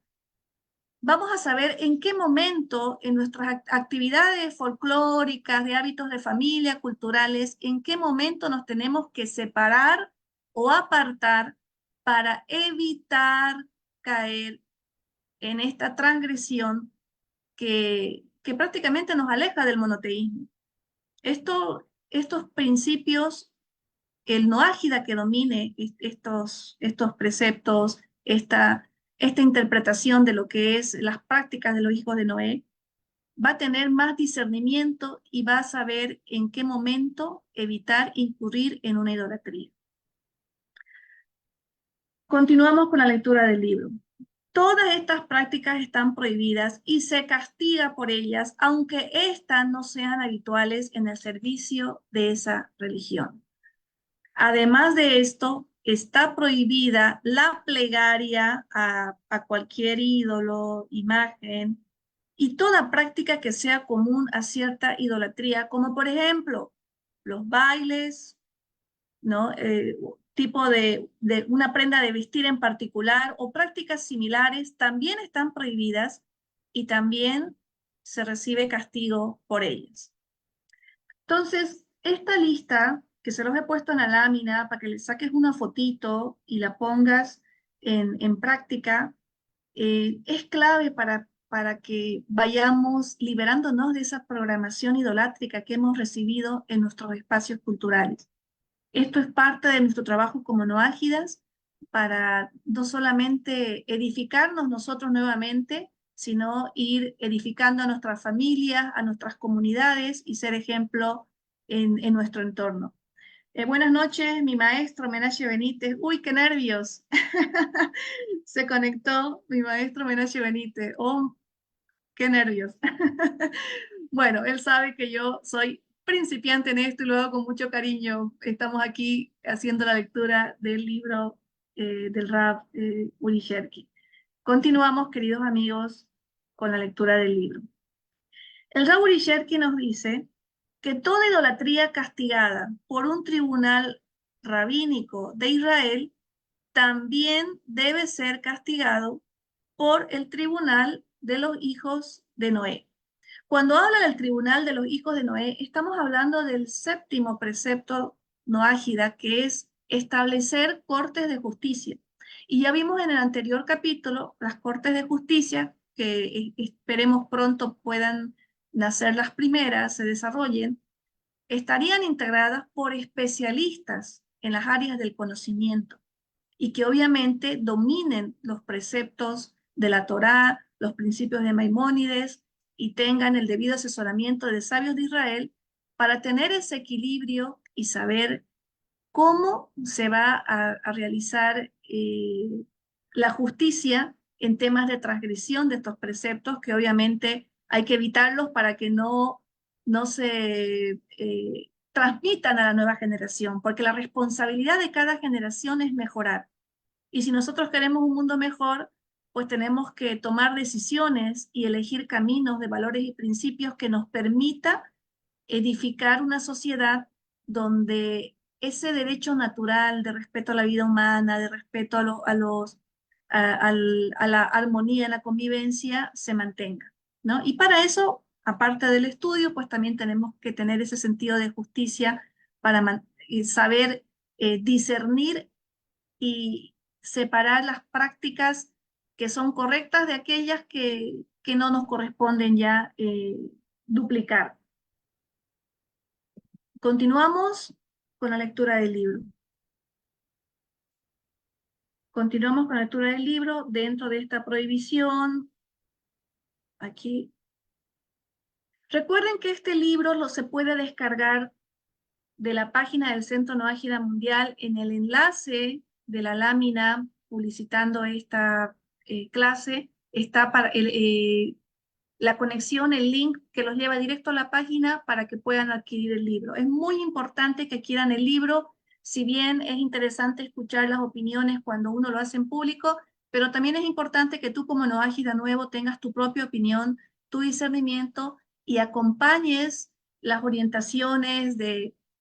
Vamos a saber en qué momento en nuestras actividades folclóricas, de hábitos de familia, culturales, en qué momento nos tenemos que separar o apartar para evitar caer en esta transgresión que prácticamente nos aleja del monoteísmo. Estos principios, el no ágida que domine estos preceptos, esta interpretación de lo que es las prácticas de los hijos de Noé, va a tener más discernimiento y va a saber en qué momento evitar incurrir en una idolatría. Continuamos con la lectura del libro. Todas estas prácticas están prohibidas y se castiga por ellas, aunque éstas no sean habituales en el servicio de esa religión. Además de esto, está prohibida la plegaria a cualquier ídolo, imagen, y toda práctica que sea común a cierta idolatría, como por ejemplo los bailes, ¿no? Tipo de una prenda de vestir en particular o prácticas similares también están prohibidas y también se recibe castigo por ellas. Entonces, esta lista que se los he puesto en la lámina para que le saques una fotito y la pongas en práctica, es clave para que vayamos liberándonos de esa programación idolátrica que hemos recibido en nuestros espacios culturales. Esto es parte de nuestro trabajo como noágidas para no solamente edificarnos nosotros nuevamente, sino ir edificando a nuestras familias, a nuestras comunidades y ser ejemplo en nuestro entorno. Buenas noches, mi maestro Menache Benítez. Uy, qué nervios. Se conectó mi maestro Menache Benítez. Oh, qué nervios. Bueno, él sabe que yo soy principiante en esto y lo hago con mucho cariño. Estamos aquí haciendo la lectura del libro del Rav Uri Sherki. Continuamos, queridos amigos, con la lectura del libro. El Rav Uri Sherki nos dice que toda idolatría castigada por un tribunal rabínico de Israel también debe ser castigado por el tribunal de los hijos de Noé. Cuando habla del tribunal de los hijos de Noé, estamos hablando del séptimo precepto noágida, que es establecer cortes de justicia. Y ya vimos en el anterior capítulo las cortes de justicia, que esperemos pronto puedan nacer las primeras, se desarrollen, estarían integradas por especialistas en las áreas del conocimiento y que obviamente dominen los preceptos de la Torá, los principios de Maimónides y tengan el debido asesoramiento de sabios de Israel para tener ese equilibrio y saber cómo se va a realizar la justicia en temas de transgresión de estos preceptos que obviamente hay que evitarlos para que no se transmitan a la nueva generación, porque la responsabilidad de cada generación es mejorar. Y si nosotros queremos un mundo mejor, pues tenemos que tomar decisiones y elegir caminos de valores y principios que nos permita edificar una sociedad donde ese derecho natural de respeto a la vida humana, de respeto a la armonía, a la convivencia, se mantenga, ¿no? Y para eso, aparte del estudio, pues también tenemos que tener ese sentido de justicia para saber discernir y separar las prácticas que son correctas de aquellas que no nos corresponden ya duplicar. Continuamos con la lectura del libro. Continuamos con la lectura del libro dentro de esta prohibición. Aquí. Recuerden que este libro se puede descargar de la página del Centro No Ágida Mundial en el enlace de la lámina publicitando esta clase. Está la conexión, el link que los lleva directo a la página para que puedan adquirir el libro. Es muy importante que adquieran el libro, si bien es interesante escuchar las opiniones cuando uno lo hace en público, pero también es importante que tú como no ágida nuevo tengas tu propia opinión, tu discernimiento y acompañes las orientaciones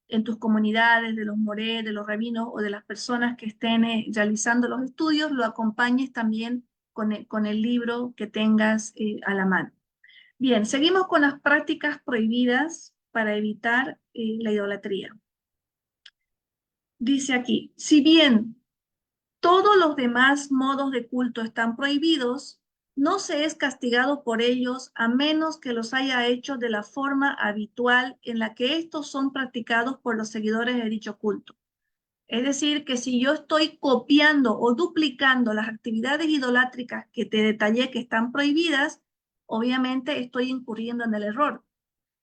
en tus comunidades, de los morés, de los rabinos o de las personas que estén realizando los estudios, lo acompañes también con el libro que tengas a la mano. Bien, seguimos con las prácticas prohibidas para evitar la idolatría. Dice aquí, si bien todos los demás modos de culto están prohibidos, no se es castigado por ellos a menos que los haya hecho de la forma habitual en la que estos son practicados por los seguidores de dicho culto. Es decir, que si yo estoy copiando o duplicando las actividades idolátricas que te detallé que están prohibidas, obviamente estoy incurriendo en el error.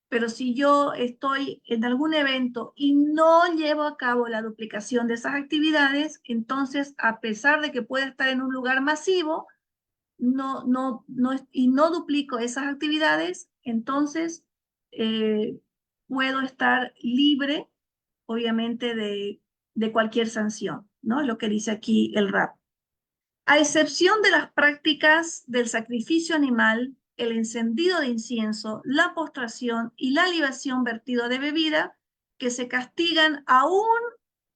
Pero si yo estoy en algún evento y no llevo a cabo la duplicación de esas actividades, entonces, a pesar de que pueda estar en un lugar masivo, y no duplico esas actividades, entonces eh, puedo estar libre, obviamente, de cualquier sanción, ¿no? Es lo que dice aquí el RAP. A excepción de las prácticas del sacrificio animal, el encendido de incienso, la postración y la libación vertido de bebida, que se castigan aún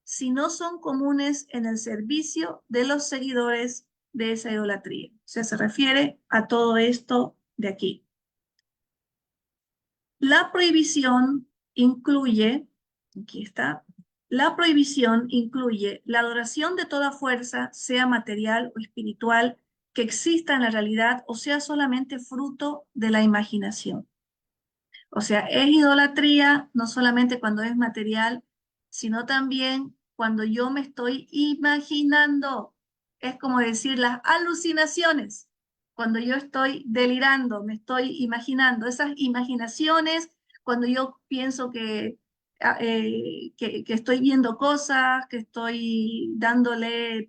si no son comunes en el servicio de los seguidores de esa idolatría. O sea, se refiere a todo esto de aquí. La prohibición incluye, aquí está, la prohibición incluye la adoración de toda fuerza, sea material o espiritual, que exista en la realidad o sea solamente fruto de la imaginación. O sea, es idolatría no solamente cuando es material, sino también cuando yo me estoy imaginando. Es como decir las alucinaciones. Cuando yo estoy delirando, me estoy imaginando. Esas imaginaciones, cuando yo pienso que estoy viendo cosas, que estoy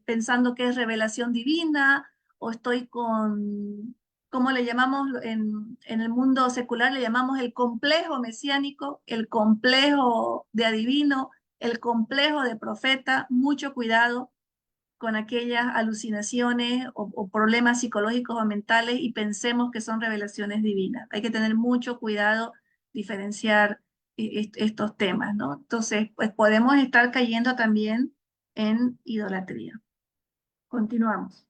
pensando que es revelación divina, o estoy con como le llamamos en el mundo secular, le llamamos el complejo mesiánico, el complejo de adivino, el complejo de profeta. Mucho cuidado con aquellas alucinaciones o problemas psicológicos o mentales y pensemos que son revelaciones divinas. Hay que tener mucho cuidado, diferenciar estos temas, ¿no? Entonces, pues podemos estar cayendo también en idolatría. Continuamos.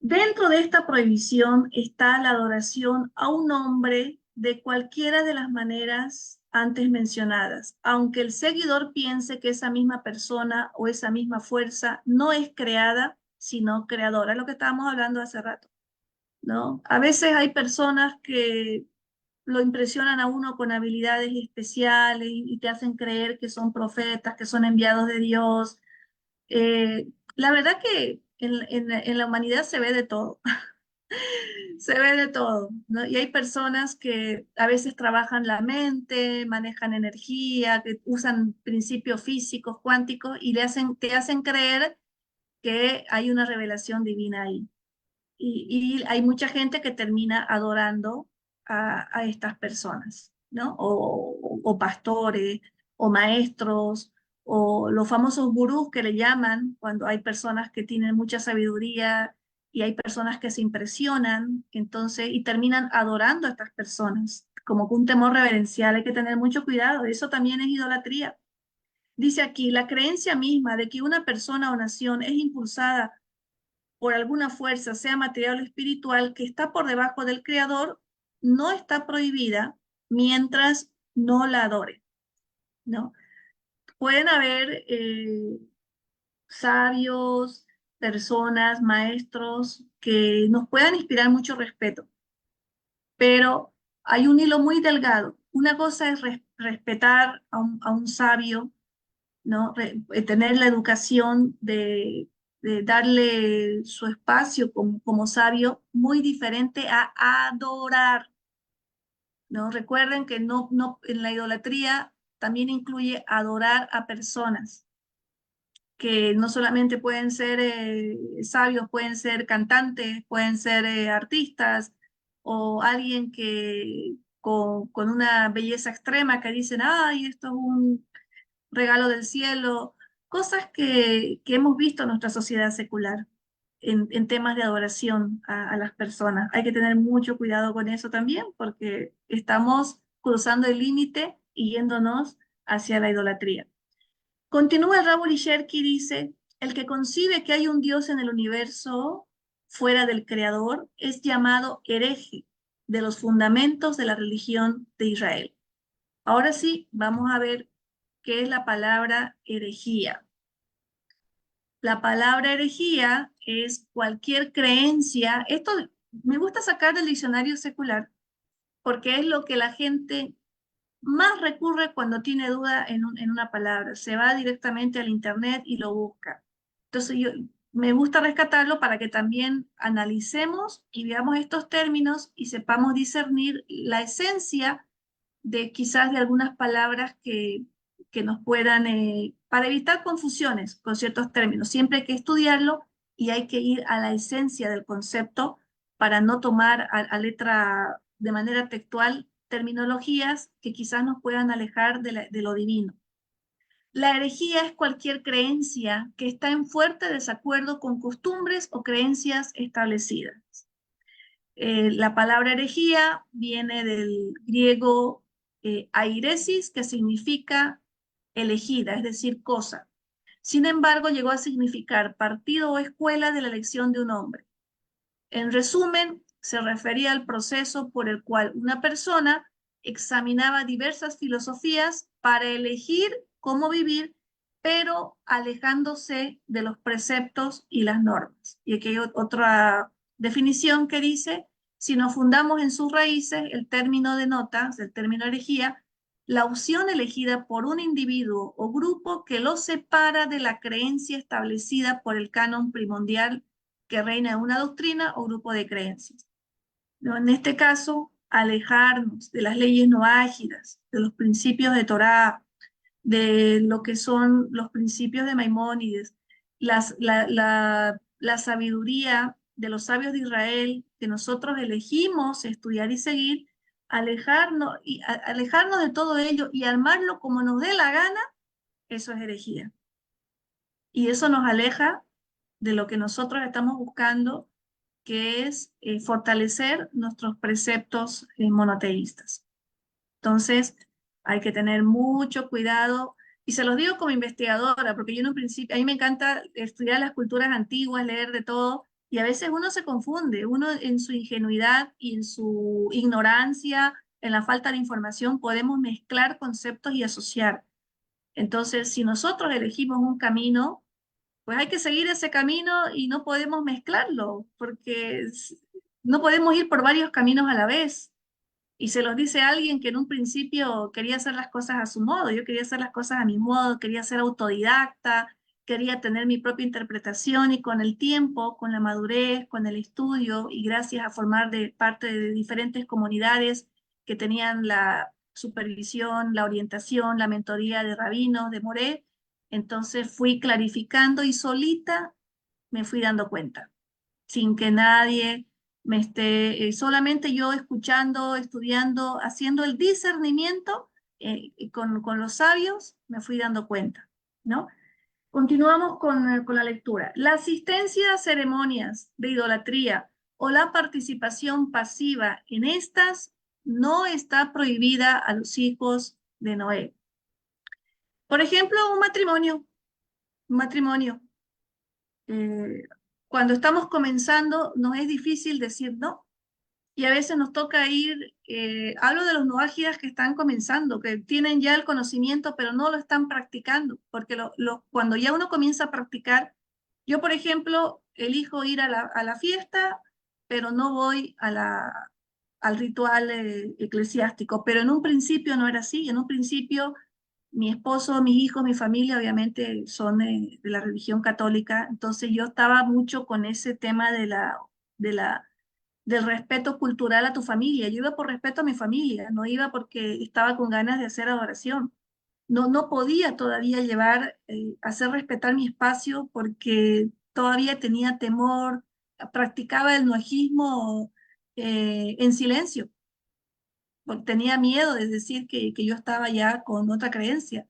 Dentro de esta prohibición está la adoración a un hombre de cualquiera de las maneras antes mencionadas, aunque el seguidor piense que esa misma persona o esa misma fuerza no es creada, sino creadora, lo que estábamos hablando hace rato, ¿no? A veces hay personas que lo impresionan a uno con habilidades especiales y te hacen creer que son profetas, que son enviados de Dios. La verdad que en la humanidad se ve de todo. Se ve de todo, ¿no? Y hay personas que a veces trabajan la mente, manejan energía, que usan principios físicos, cuánticos, y te hacen creer que hay una revelación divina ahí. Y hay mucha gente que termina adorando a estas personas, ¿no? O pastores, o maestros, o los famosos gurús que le llaman cuando hay personas que tienen mucha sabiduría y hay personas que se impresionan, entonces, y terminan adorando a estas personas, como que un temor reverencial. Hay que tener mucho cuidado, eso también es idolatría. Dice aquí, la creencia misma de que una persona o nación es impulsada por alguna fuerza, sea material o espiritual, que está por debajo del creador, no está prohibida mientras no la adore, ¿no? Pueden haber sabios, personas, maestros que nos puedan inspirar mucho respeto, pero hay un hilo muy delgado. Una cosa es respetar a un sabio, ¿no? Tener la educación de darle su espacio como sabio, muy diferente a adorar, ¿no? Recuerden que en la idolatría también incluye adorar a personas, que no solamente pueden ser sabios, pueden ser cantantes, pueden ser artistas, o alguien que con una belleza extrema que dicen, ay, esto es un regalo del cielo, cosas que hemos visto en nuestra sociedad secular en temas de adoración a las personas. Hay que tener mucho cuidado con eso también porque estamos cruzando el límite y yéndonos hacia la idolatría. Continúa Raúl Cherki, dice, el que concibe que hay un Dios en el universo fuera del Creador es llamado hereje de los fundamentos de la religión de Israel. Ahora sí, vamos a ver qué es la palabra herejía. La palabra herejía es cualquier creencia. Esto me gusta sacar del diccionario secular porque es lo que la gente más recurre cuando tiene duda en una palabra. Se va directamente al internet y lo busca. Entonces me gusta rescatarlo para que también analicemos y veamos estos términos y sepamos discernir la esencia de quizás de algunas palabras que nos puedan, para evitar confusiones con ciertos términos. Siempre hay que estudiarlo y hay que ir a la esencia del concepto para no tomar a letra de manera textual terminologías que quizás nos puedan alejar de lo divino. La herejía es cualquier creencia que está en fuerte desacuerdo con costumbres o creencias establecidas. La palabra herejía viene del griego airesis, que significa elegida, es decir, cosa. Sin embargo, llegó a significar partido o escuela de la elección de un hombre. En resumen, se refería al proceso por el cual una persona examinaba diversas filosofías para elegir cómo vivir, pero alejándose de los preceptos y las normas. Y aquí hay otra definición que dice, si nos fundamos en sus raíces, el término denota, el término herejía, la opción elegida por un individuo o grupo que lo separa de la creencia establecida por el canon primordial que reina en una doctrina o grupo de creencias. ¿No? En este caso, alejarnos de las leyes noágidas, de los principios de Torá, de lo que son los principios de Maimónides, la sabiduría de los sabios de Israel que nosotros elegimos estudiar y seguir, alejarnos de todo ello y armarlo como nos dé la gana, eso es herejía. Y eso nos aleja de lo que nosotros estamos buscando, que es fortalecer nuestros preceptos monoteístas. Entonces, hay que tener mucho cuidado, y se los digo como investigadora, porque yo en un principio, a mí me encanta estudiar las culturas antiguas, leer de todo, y a veces uno se confunde, uno en su ingenuidad y en su ignorancia, en la falta de información, podemos mezclar conceptos y asociar. Entonces, si nosotros elegimos un camino, pues hay que seguir ese camino y no podemos mezclarlo, porque no podemos ir por varios caminos a la vez. Y se los dice alguien que en un principio quería hacer las cosas a su modo, yo quería hacer las cosas a mi modo, quería ser autodidacta, quería tener mi propia interpretación y con el tiempo, con la madurez, con el estudio y gracias a formar parte de diferentes comunidades que tenían la supervisión, la orientación, la mentoría de rabinos, de Moré, entonces fui clarificando y solita me fui dando cuenta, sin que nadie me esté, solamente yo escuchando, estudiando, haciendo el discernimiento con los sabios, me fui dando cuenta, ¿no? Continuamos con la lectura. La asistencia a ceremonias de idolatría o la participación pasiva en estas no está prohibida a los hijos de Noé. Por ejemplo, un matrimonio. Eh, Cuando estamos comenzando, nos es difícil decir no. Y a veces nos toca ir, hablo de los noágidas que están comenzando, que tienen ya el conocimiento, pero no lo están practicando, porque cuando ya uno comienza a practicar, Yo, por ejemplo, elijo ir a la fiesta, pero no voy al ritual eclesiástico. Pero en un principio no era así. En un principio, mi esposo, mis hijos, mi familia, obviamente son de la religión católica. Entonces yo estaba mucho con ese tema de la, del respeto cultural a tu familia. Yo iba por respeto a mi familia, no iba porque estaba con ganas de hacer adoración. No podía todavía hacer respetar mi espacio porque todavía tenía temor, practicaba el noajismo en silencio, porque tenía miedo de decir que yo estaba ya con otra creencia.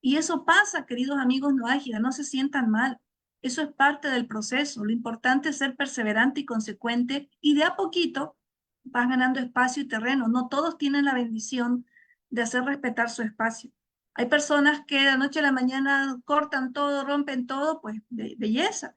Y eso pasa, queridos amigos noágidas, no se sientan mal. Eso es parte del proceso. Lo importante es ser perseverante y consecuente y de a poquito vas ganando espacio y terreno. No todos tienen la bendición de hacer respetar su espacio. Hay personas que de la noche a la mañana cortan todo, rompen todo, pues belleza,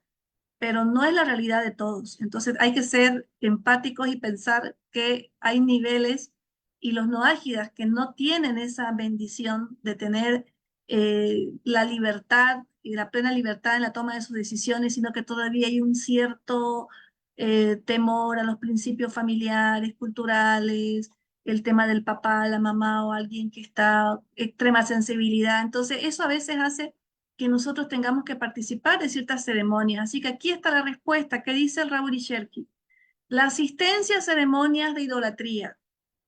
pero no es la realidad de todos. Entonces hay que ser empáticos y pensar que hay niveles y los no ágidas que no tienen esa bendición de tener la libertad y la plena libertad en la toma de sus decisiones, sino que todavía hay un cierto temor a los principios familiares, culturales, el tema del papá, la mamá o alguien que está extrema sensibilidad. Entonces eso a veces hace que nosotros tengamos que participar de ciertas ceremonias. Así que aquí está la respuesta que dice el Raúl Sherky. La asistencia a ceremonias de idolatría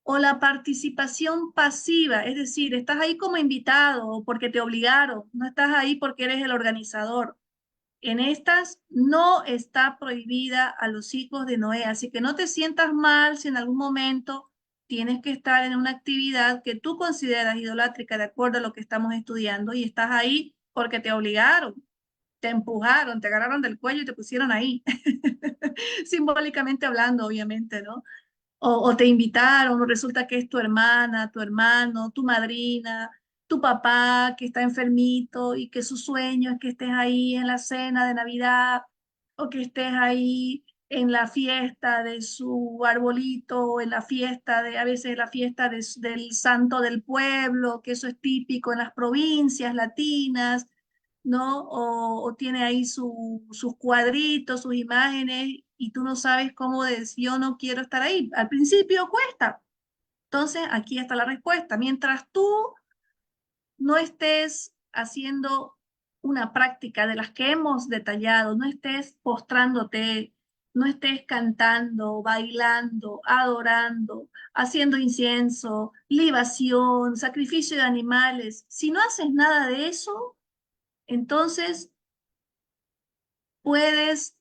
o la participación pasiva, es decir, estás ahí como invitado o porque te obligaron, no estás ahí porque eres el organizador. En estas no está prohibida a los hijos de Noé, así que no te sientas mal si en algún momento tienes que estar en una actividad que tú consideras idolátrica de acuerdo a lo que estamos estudiando y estás ahí porque te obligaron, te empujaron, te agarraron del cuello y te pusieron ahí, simbólicamente hablando, obviamente, ¿no? O te invitaron, o resulta que es tu hermana, tu hermano, tu madrina, tu papá que está enfermito y que su sueño es que estés ahí en la cena de Navidad o que estés ahí en la fiesta de su arbolito o en la fiesta de, a veces la fiesta del santo del pueblo, que eso es típico en las provincias latinas, ¿no? O tiene ahí sus cuadritos, sus imágenes, y tú no sabes cómo decir, yo no quiero estar ahí. Al principio cuesta. Entonces, aquí está la respuesta. Mientras tú no estés haciendo una práctica de las que hemos detallado, no estés postrándote, no estés cantando, bailando, adorando, haciendo incienso, libación, sacrificio de animales, si no haces nada de eso, entonces puedes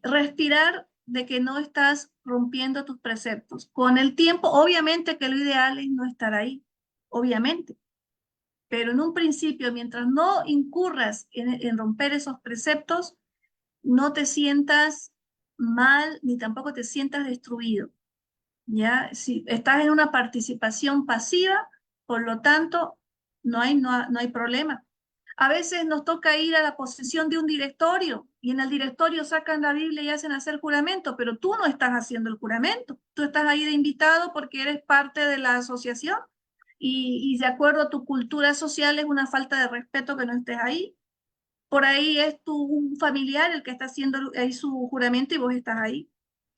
respirar de que no estás rompiendo tus preceptos. Con el tiempo, obviamente que lo ideal es no estar ahí, obviamente, pero en un principio, mientras no incurras en romper esos preceptos, no te sientas mal ni tampoco te sientas destruido. ¿Ya? Si estás en una participación pasiva, por lo tanto, no hay problema. A veces nos toca ir a la posesión de un directorio y en el directorio sacan la Biblia y hacen hacer juramento, pero tú no estás haciendo el juramento. Tú estás ahí de invitado porque eres parte de la asociación y de acuerdo a tu cultura social es una falta de respeto que no estés ahí. Por ahí es tu familiar el que está haciendo ahí su juramento y vos estás ahí.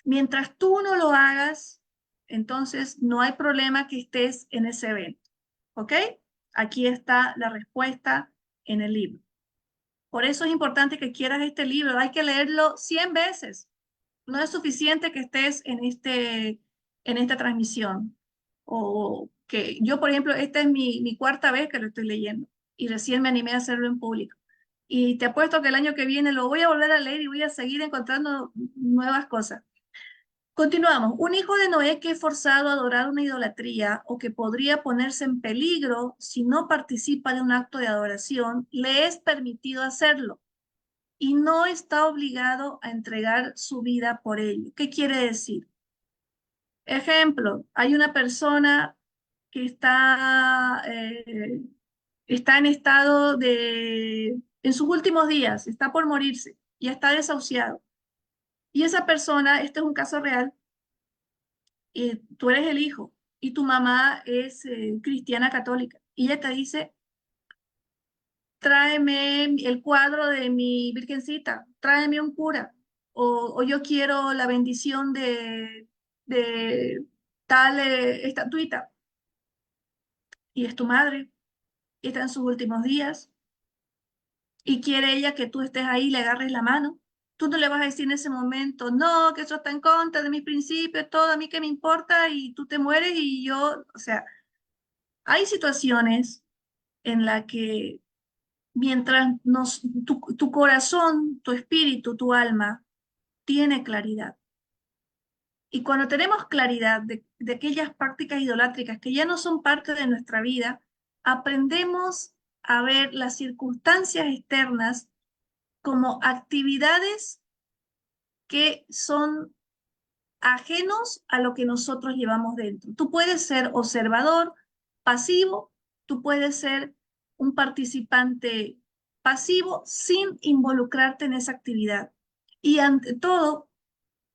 Mientras tú no lo hagas, entonces no hay problema que estés en ese evento. ¿Ok? Aquí está la respuesta en el libro. Por eso es importante que quieras este libro. Hay que leerlo 100 veces. No es suficiente que estés en esta transmisión. O que yo, por ejemplo, esta es mi cuarta vez que lo estoy leyendo y recién me animé a hacerlo en público. Y te apuesto que el año que viene lo voy a volver a leer y voy a seguir encontrando nuevas cosas. Continuamos. Un hijo de Noé que es forzado a adorar una idolatría o que podría ponerse en peligro si no participa de un acto de adoración, le es permitido hacerlo y no está obligado a entregar su vida por ello. ¿Qué quiere decir? Ejemplo, hay una persona que está en estado en sus últimos días, está por morirse, y está desahuciado. Y esa persona, este es un caso real, tú eres el hijo y tu mamá es cristiana católica. Y ella te dice, tráeme el cuadro de mi Virgencita, tráeme un cura, o yo quiero la bendición de tal estatuita, y es tu madre, y está en sus últimos días, y quiere ella que tú estés ahí y le agarres la mano. Tú no le vas a decir en ese momento, no, que eso está en contra de mis principios, todo a mí que me importa, y tú te mueres y yo, o sea, hay situaciones en las que mientras tu corazón, tu espíritu, tu alma tiene claridad. Y cuando tenemos claridad de aquellas prácticas idolátricas que ya no son parte de nuestra vida, aprendemos a ver las circunstancias externas como actividades que son ajenos a lo que nosotros llevamos dentro. Tú puedes ser observador, pasivo, tú puedes ser un participante pasivo sin involucrarte en esa actividad. Y ante todo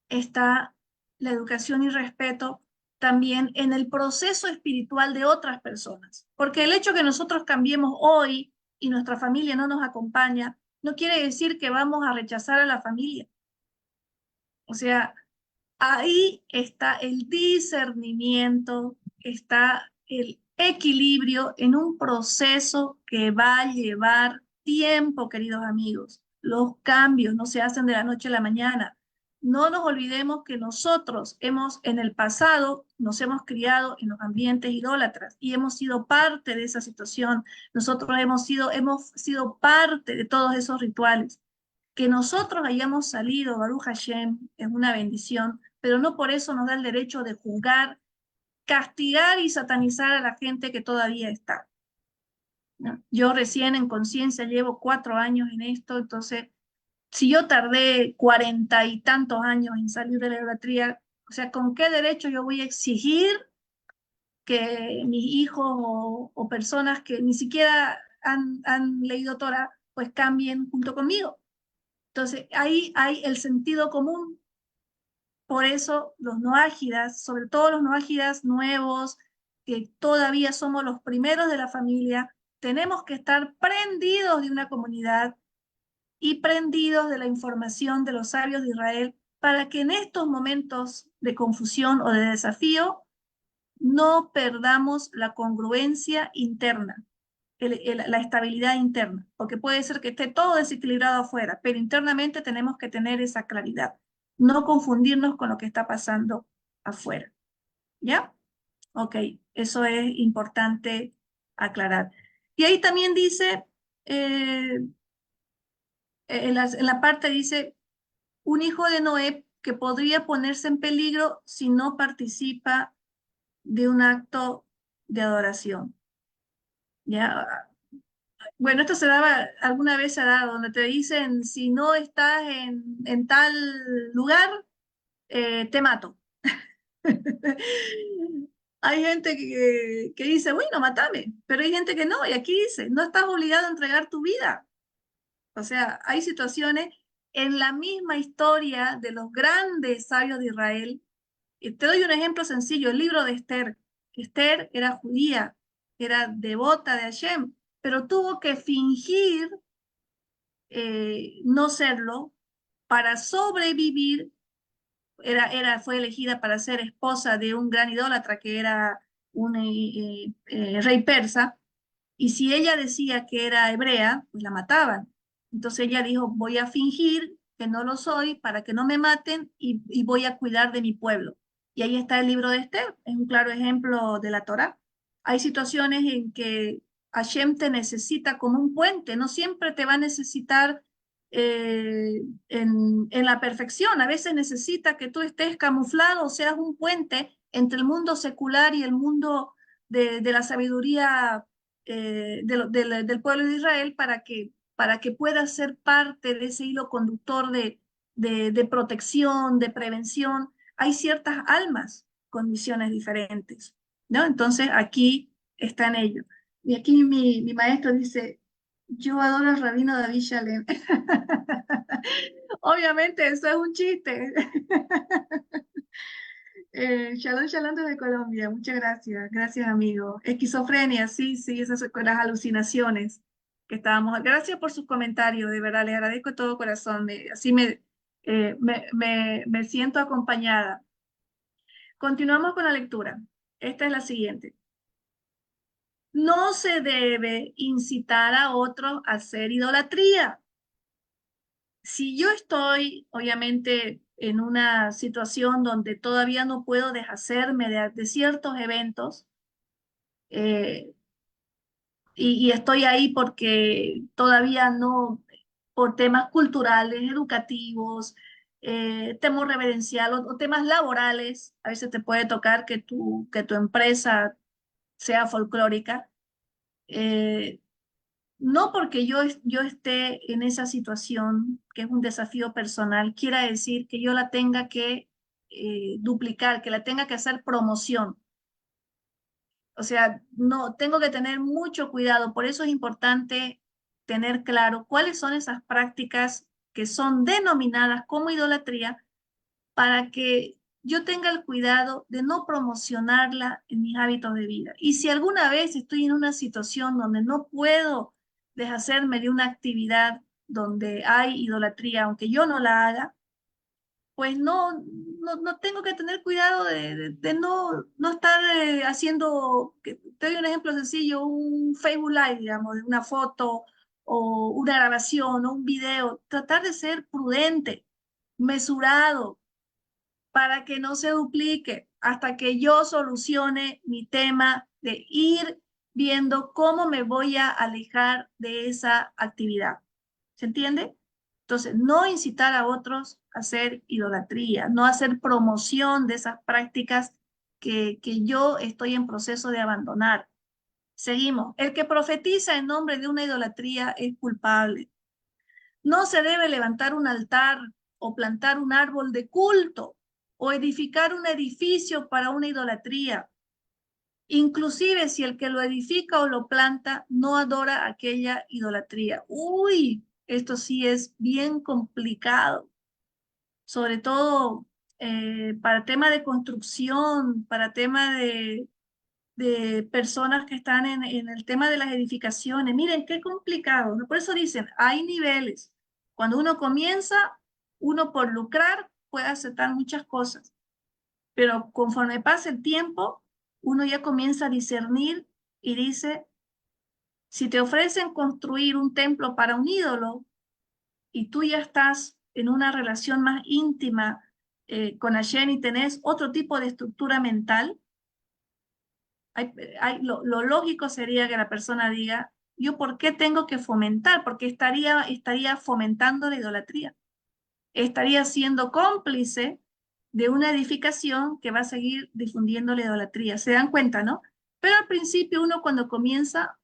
está la educación y respeto también en el proceso espiritual de otras personas. Porque el hecho que nosotros cambiemos hoy y nuestra familia no nos acompaña, no quiere decir que vamos a rechazar a la familia. O sea, ahí está el discernimiento, está el equilibrio en un proceso que va a llevar tiempo, queridos amigos. Los cambios no se hacen de la noche a la mañana. No nos olvidemos que nosotros en el pasado, nos hemos criado en los ambientes idólatras y hemos sido parte de esa situación. Nosotros hemos sido parte de todos esos rituales. Que nosotros hayamos salido, Baruch Hashem, es una bendición, pero no por eso nos da el derecho de juzgar, castigar y satanizar a la gente que todavía está, ¿no? Yo recién en conciencia llevo 4 años en esto, entonces, si yo tardé 40 y tantos años en salir de la idolatría, o sea, ¿con qué derecho yo voy a exigir que mis hijos o personas que ni siquiera han leído Torah, pues cambien junto conmigo? Entonces, ahí hay el sentido común. Por eso los noágidas, sobre todo los noágidas nuevos, que todavía somos los primeros de la familia, tenemos que estar prendidos de una comunidad y prendidos de la información de los sabios de Israel para que en estos momentos de confusión o de desafío no perdamos la congruencia interna, la estabilidad interna, porque puede ser que esté todo desequilibrado afuera, pero internamente tenemos que tener esa claridad, no confundirnos con lo que está pasando afuera. ¿Ya? Ok, eso es importante aclarar. Y ahí también dice, en la parte dice, un hijo de Noé que podría ponerse en peligro si no participa de un acto de adoración. ¿Ya? Bueno, esto se daba, alguna vez se ha dado, donde te dicen, si no estás en tal lugar, te mato. Hay gente que dice, bueno, matame, pero hay gente que no, y aquí dice, no estás obligado a entregar tu vida. O sea, hay situaciones en la misma historia de los grandes sabios de Israel. Y te doy un ejemplo sencillo, el libro de Esther. Esther era judía, era devota de Hashem, pero tuvo que fingir no serlo para sobrevivir. Fue elegida para ser esposa de un gran idólatra que era un rey persa, y si ella decía que era hebrea, pues la mataban. Entonces ella dijo, voy a fingir que no lo soy para que no me maten y voy a cuidar de mi pueblo. Y ahí está el libro de Esther, es un claro ejemplo de la Torá. Hay situaciones en que Hashem te necesita como un puente, no siempre te va a necesitar en la perfección, a veces necesita que tú estés camuflado, o seas un puente entre el mundo secular y el mundo de la sabiduría del pueblo de Israel para que pueda ser parte de ese hilo conductor de protección, de prevención. Hay ciertas almas con misiones diferentes, ¿no? Entonces aquí está en ello. Y aquí mi maestro dice, yo adoro al rabino David Shalem. Obviamente eso es un chiste. Shalom, shalom desde Colombia. Muchas gracias. Gracias, amigo. Esquizofrenia, sí, sí, esas son las alucinaciones. que estábamos. Gracias por sus comentarios, de verdad, les agradezco de todo corazón. Así me siento acompañada. Continuamos con la lectura. Esta es la siguiente. No se debe incitar a otros a hacer idolatría. Si yo estoy, obviamente, en una situación donde todavía no puedo deshacerme de ciertos eventos, eh, y estoy ahí porque todavía no, por temas culturales, educativos, temor reverencial o temas laborales, a veces te puede tocar que tu empresa sea folclórica. eh, no porque yo esté en esa situación, que es un desafío personal, quiera decir que yo la tenga que duplicar, que la tenga que hacer promoción. O sea, no, tengo que tener mucho cuidado. Por eso es importante tener claro cuáles son esas prácticas que son denominadas como idolatría para que yo tenga el cuidado de no promocionarla en mis hábitos de vida. Y si alguna vez estoy en una situación donde no puedo deshacerme de una actividad donde hay idolatría, aunque yo no la haga, pues no tengo que tener cuidado de no estar haciendo, te doy un ejemplo sencillo, un Facebook Live, digamos, de una foto o una grabación o un video, tratar de ser prudente, mesurado, para que no se duplique hasta que yo solucione mi tema de ir viendo cómo me voy a alejar de esa actividad. ¿Se entiende? Entonces, no incitar a otros a hacer idolatría, no hacer promoción de esas prácticas que yo estoy en proceso de abandonar. Seguimos. El que profetiza en nombre de una idolatría es culpable. No se debe levantar un altar o plantar un árbol de culto o edificar un edificio para una idolatría, inclusive si el que lo edifica o lo planta no adora aquella idolatría. Uy, esto sí es bien complicado, sobre todo para tema de construcción, para tema de personas que están en el tema de las edificaciones. Miren, qué complicado, ¿no? Por eso dicen, hay niveles. Cuando uno comienza, uno por lucrar puede aceptar muchas cosas, pero conforme pasa el tiempo, uno ya comienza a discernir y dice, si te ofrecen construir un templo para un ídolo y tú ya estás en una relación más íntima con Hashem y tenés otro tipo de estructura mental, lo lógico sería que la persona diga, ¿yo por qué tengo que fomentar? Porque estaría fomentando la idolatría. Estaría siendo cómplice de una edificación que va a seguir difundiendo la idolatría. ¿Se dan cuenta, no? Pero al principio uno cuando comienza,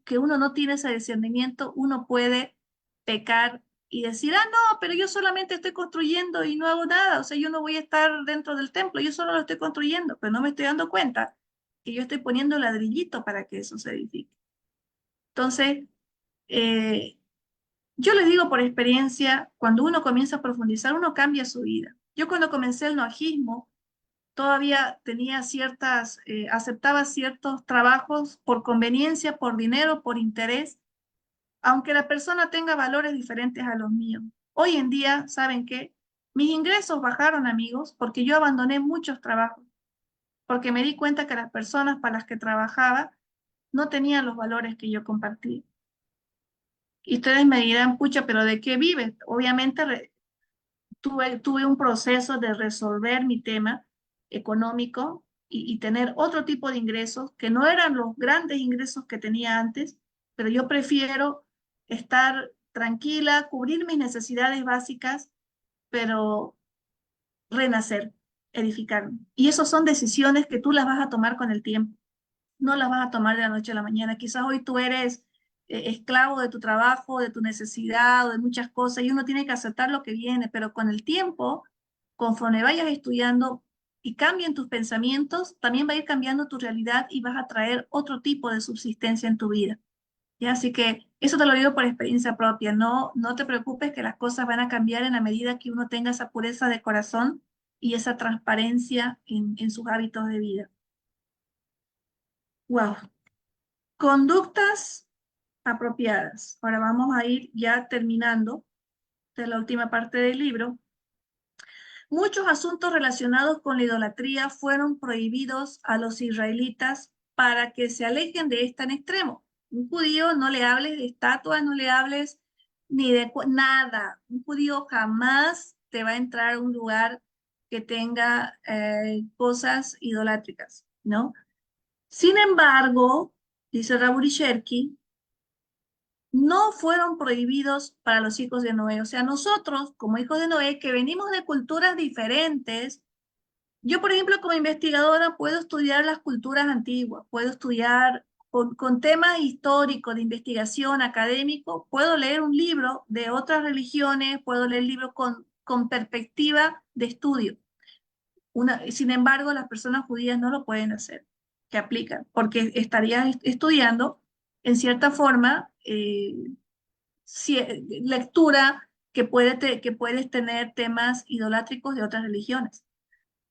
que uno no tiene ese discernimiento, uno puede pecar y decir, ah, no, pero yo solamente estoy construyendo y no hago nada, o sea, yo no voy a estar dentro del templo, yo solo lo estoy construyendo, pero no me estoy dando cuenta que yo estoy poniendo ladrillito para que eso se edifique. Entonces, eh, yo les digo por experiencia, cuando uno comienza a profundizar, uno cambia su vida. Yo cuando comencé el noajismo, todavía tenía aceptaba ciertos trabajos por conveniencia, por dinero, por interés, aunque la persona tenga valores diferentes a los míos. Hoy en día, ¿saben qué? Mis ingresos bajaron, amigos, porque yo abandoné muchos trabajos, porque me di cuenta que las personas para las que trabajaba no tenían los valores que yo compartí. Y ustedes me dirán, pucha, pero ¿de qué vives? Obviamente tuve un proceso de resolver mi tema económico y tener otro tipo de ingresos que no eran los grandes ingresos que tenía antes, pero yo prefiero estar tranquila, cubrir mis necesidades básicas, pero renacer, edificarme. Y esas son decisiones que tú las vas a tomar con el tiempo, no las vas a tomar de la noche a la mañana. Quizás hoy tú eres esclavo de tu trabajo, de tu necesidad o de muchas cosas y uno tiene que aceptar lo que viene, pero con el tiempo, conforme vayas estudiando y cambien tus pensamientos, también va a ir cambiando tu realidad y vas a traer otro tipo de subsistencia en tu vida. ¿Ya? Así que eso te lo digo por experiencia propia. No te preocupes que las cosas van a cambiar en la medida que uno tenga esa pureza de corazón y esa transparencia en sus hábitos de vida. Wow. Conductas apropiadas. Ahora vamos a ir ya terminando de la última parte del libro. Muchos asuntos relacionados con la idolatría fueron prohibidos a los israelitas para que se alejen de este extremo. Un judío no le hables de estatuas, no le hables ni de nada. Un judío jamás te va a entrar a un lugar que tenga cosas idolátricas, ¿no? Sin embargo, dice Rabbi Sherki, no fueron prohibidos para los hijos de Noé. O sea, nosotros, como hijos de Noé, que venimos de culturas diferentes, yo, por ejemplo, como investigadora, puedo estudiar las culturas antiguas, puedo estudiar con temas históricos, de investigación, académico, puedo leer un libro de otras religiones, puedo leer libros con perspectiva de estudio. Sin embargo, las personas judías no lo pueden hacer, que aplican, porque estarían estudiando, en cierta forma, lectura que puedes tener temas idolátricos de otras religiones.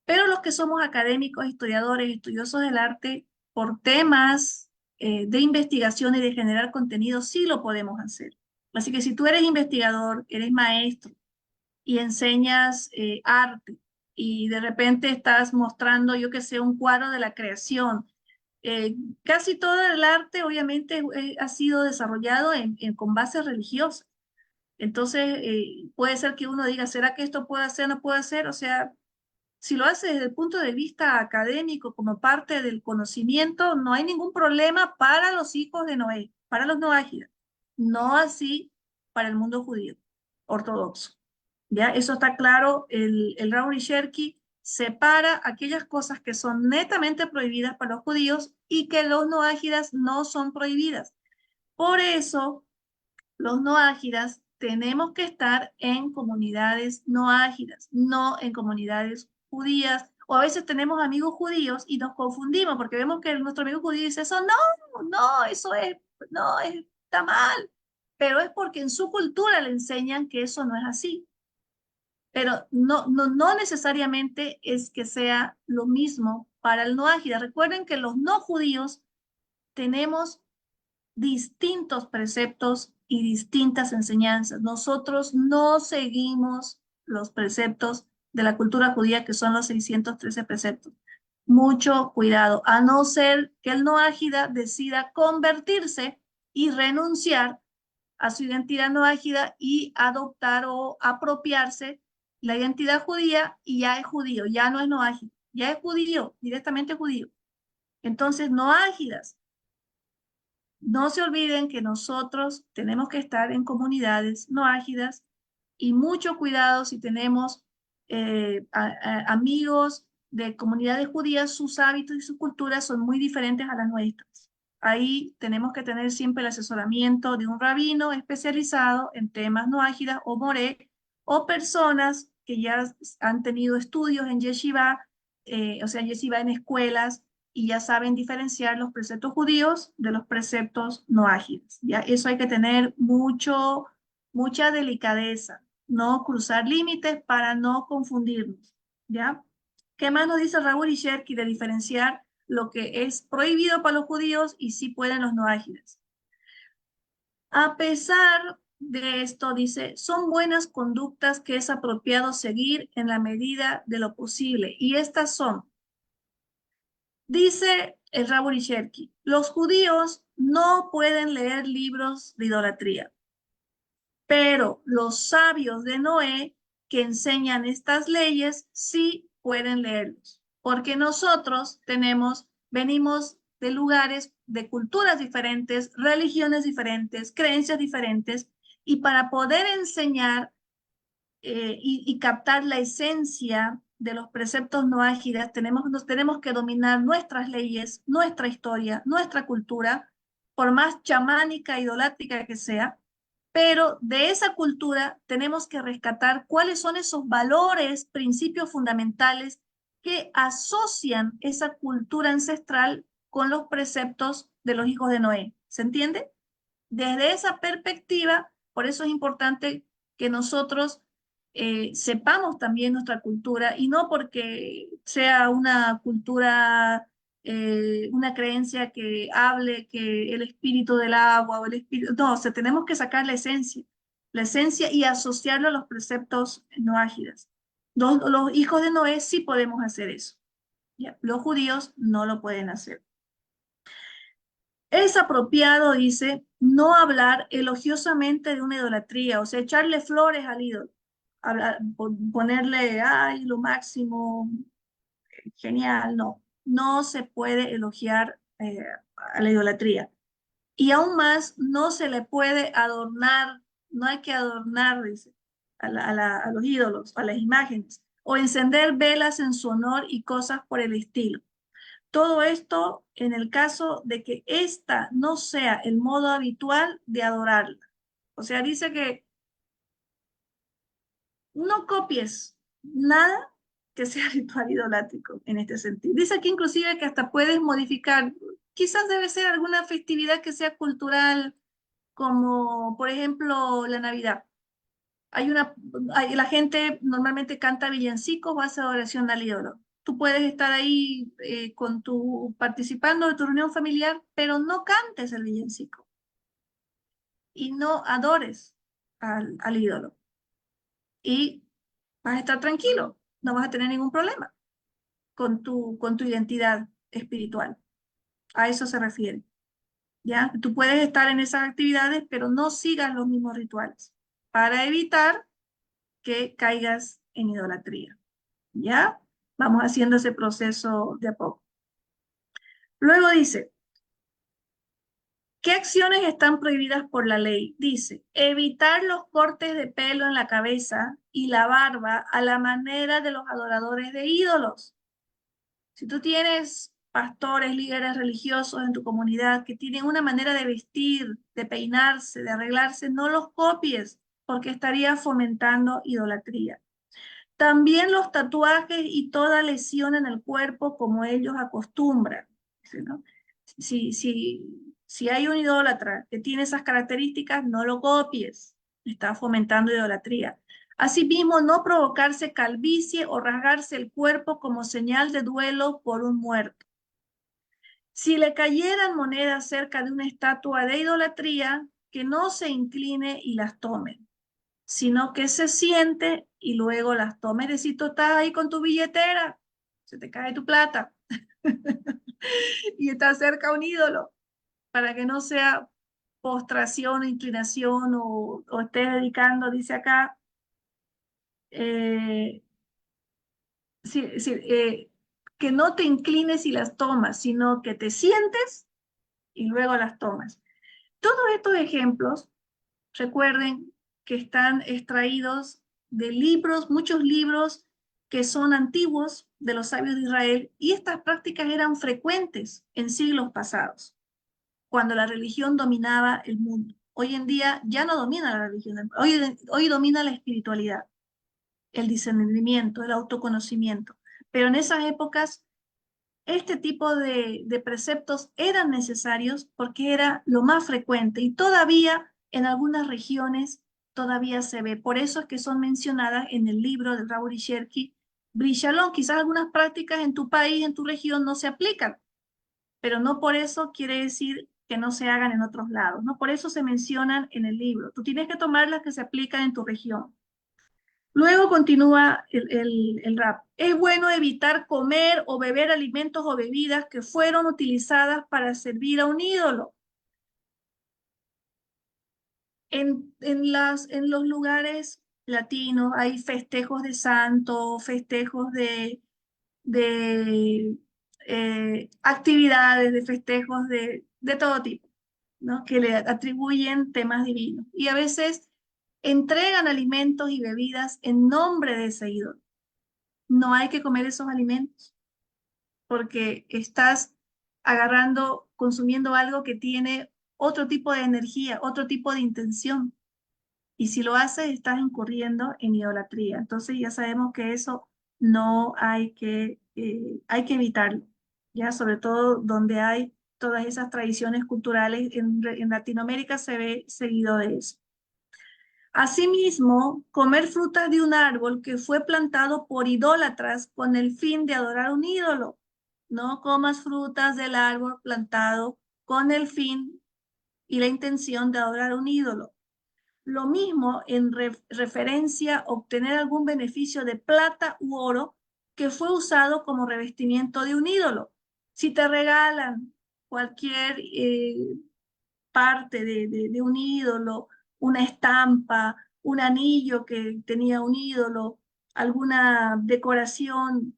Pero los que somos académicos, historiadores, estudiosos del arte, por temas de investigación y de generar contenido, sí lo podemos hacer. Así que si tú eres investigador, eres maestro y enseñas arte y de repente estás mostrando, yo que sé, un cuadro de la creación, casi todo el arte obviamente ha sido desarrollado con bases religiosas. Entonces, puede ser que uno diga, ¿será que esto puede hacer, no puede hacer? O sea, si lo hace desde el punto de vista académico, como parte del conocimiento, no hay ningún problema para los hijos de Noé, para los noágidas. No así para el mundo judío ortodoxo. ¿Ya? Eso está claro. El Raúl Sherki separa aquellas cosas que son netamente prohibidas para los judíos y que los noágidas no son prohibidas. Por eso, los no ágidas tenemos que estar en comunidades no ágidas, no en comunidades judías. O a veces tenemos amigos judíos y nos confundimos porque vemos que nuestro amigo judío dice eso, no, no, eso es, no, está mal. Pero es porque en su cultura le enseñan que eso no es así. Pero no necesariamente es que sea lo mismo para el no ágida. Recuerden que los no judíos tenemos distintos preceptos y distintas enseñanzas. Nosotros no seguimos los preceptos de la cultura judía, que son los 613 preceptos. Mucho cuidado, a no ser que el noágida decida convertirse y renunciar a su identidad noágida y adoptar o apropiarse la identidad judía y ya es judío, ya no es noágida, ya es judío, directamente judío. Entonces, noágidas, no se olviden que nosotros tenemos que estar en comunidades no ágidas y mucho cuidado si tenemos amigos de comunidades judías, sus hábitos y sus culturas son muy diferentes a las nuestras. Ahí tenemos que tener siempre el asesoramiento de un rabino especializado en temas no ágidas o moré, o personas que ya han tenido estudios en yeshiva, o sea, yeshiva en escuelas, y ya saben diferenciar los preceptos judíos de los preceptos no ágiles. ¿Ya? Eso hay que tener mucha delicadeza, no cruzar límites para no confundirnos. ¿Ya? ¿Qué más nos dice Raúl y Sherky de diferenciar lo que es prohibido para los judíos y sí pueden los no ágiles? A pesar de esto, dice, son buenas conductas que es apropiado seguir en la medida de lo posible. Y estas son: dice el Rabbi Sherki, los judíos no pueden leer libros de idolatría, pero los sabios de Noé que enseñan estas leyes sí pueden leerlos, porque nosotros venimos de lugares, de culturas diferentes, religiones diferentes, creencias diferentes, y para poder enseñar y captar la esencia de los preceptos no ágiles, nos tenemos que dominar nuestras leyes, nuestra historia, nuestra cultura, por más chamánica, idolátrica que sea, pero de esa cultura tenemos que rescatar cuáles son esos valores, principios fundamentales que asocian esa cultura ancestral con los preceptos de los hijos de Noé. ¿Se entiende? Desde esa perspectiva, por eso es importante que nosotros sepamos también nuestra cultura y no porque sea una cultura una creencia que hable que el espíritu del agua o el espíritu, no, o sea, tenemos que sacar la esencia y asociarlo a los preceptos noágidas. Los hijos de Noé sí podemos hacer eso. ¿Ya? Los judíos no lo pueden hacer. Es apropiado, dice, no hablar elogiosamente de una idolatría, o sea, echarle flores al ídolo, ponerle, ay, lo máximo, genial, no, no se puede elogiar a la idolatría. Y aún más, no se le puede adornar, no hay que adornar, dice, a los ídolos, a las imágenes, o encender velas en su honor y cosas por el estilo. Todo esto en el caso de que esta no sea el modo habitual de adorarla. O sea, dice que no copies nada que sea ritual idolátrico en este sentido. Dice aquí inclusive que hasta puedes modificar, quizás debe ser alguna festividad que sea cultural, como por ejemplo la Navidad. La gente normalmente canta villancicos o hace adoración al ídolo. Tú puedes estar ahí participando de tu reunión familiar, pero no cantes el villancico y no adores al ídolo. Y vas a estar tranquilo, no vas a tener ningún problema con tu identidad espiritual. A eso se refiere. ¿Ya? Tú puedes estar en esas actividades, pero no sigas los mismos rituales para evitar que caigas en idolatría. ¿Ya? Vamos haciendo ese proceso de a poco. Luego dice, ¿qué acciones están prohibidas por la ley? Dice, evitar los cortes de pelo en la cabeza y la barba a la manera de los adoradores de ídolos. Si tú tienes pastores, líderes religiosos en tu comunidad que tienen una manera de vestir, de peinarse, de arreglarse, no los copies porque estaría fomentando idolatría. También los tatuajes y toda lesión en el cuerpo como ellos acostumbran. ¿No? Si hay un idólatra que tiene esas características, no lo copies. Está fomentando idolatría. Asimismo, no provocarse calvicie o rasgarse el cuerpo como señal de duelo por un muerto. Si le cayeran monedas cerca de una estatua de idolatría, que no se incline y las tome, sino que se siente y luego las tome. Es decir, tú estás ahí con tu billetera, se te cae tu plata y estás cerca a un ídolo, para que no sea postración, inclinación o estés dedicando, dice acá, eh, si, si, que no te inclines y las tomas, sino que te sientes y luego las tomas. Todos estos ejemplos, recuerden que están extraídos de libros, muchos libros que son antiguos de los sabios de Israel, y estas prácticas eran frecuentes en siglos pasados, cuando la religión dominaba el mundo. Hoy en día ya no domina la religión, hoy domina la espiritualidad, el discernimiento, el autoconocimiento. Pero en esas épocas este tipo de preceptos eran necesarios porque era lo más frecuente y todavía en algunas regiones todavía se ve. Por eso es que son mencionadas en el libro de Raúl Cherki, Brishalom. Quizás algunas prácticas en tu país, en tu región no se aplican, pero no por eso quiere decir que no se hagan en otros lados, ¿no? Por eso se mencionan en el libro. Tú tienes que tomar las que se aplican en tu región. Luego continúa el rap. Es bueno evitar comer o beber alimentos o bebidas que fueron utilizadas para servir a un ídolo. En los lugares latinos hay festejos de santo, festejos de actividades, de festejos de todo tipo, ¿no? Que le atribuyen temas divinos. Y a veces entregan alimentos y bebidas en nombre de ese ídolo. No hay que comer esos alimentos porque estás agarrando, consumiendo algo que tiene otro tipo de energía, otro tipo de intención. Y si lo haces, estás incurriendo en idolatría. Entonces ya sabemos que eso no hay que evitarlo, ya sobre todo donde hay todas esas tradiciones culturales. En Latinoamérica se ve seguido de eso. Asimismo, comer frutas de un árbol que fue plantado por idólatras con el fin de adorar a un ídolo. no comas frutas del árbol plantado con el fin y la intención de adorar a un ídolo. Lo mismo en referencia a obtener algún beneficio de plata u oro que fue usado como revestimiento de un ídolo. Si te regalan cualquier parte de un ídolo, una estampa, un anillo que tenía un ídolo, alguna decoración,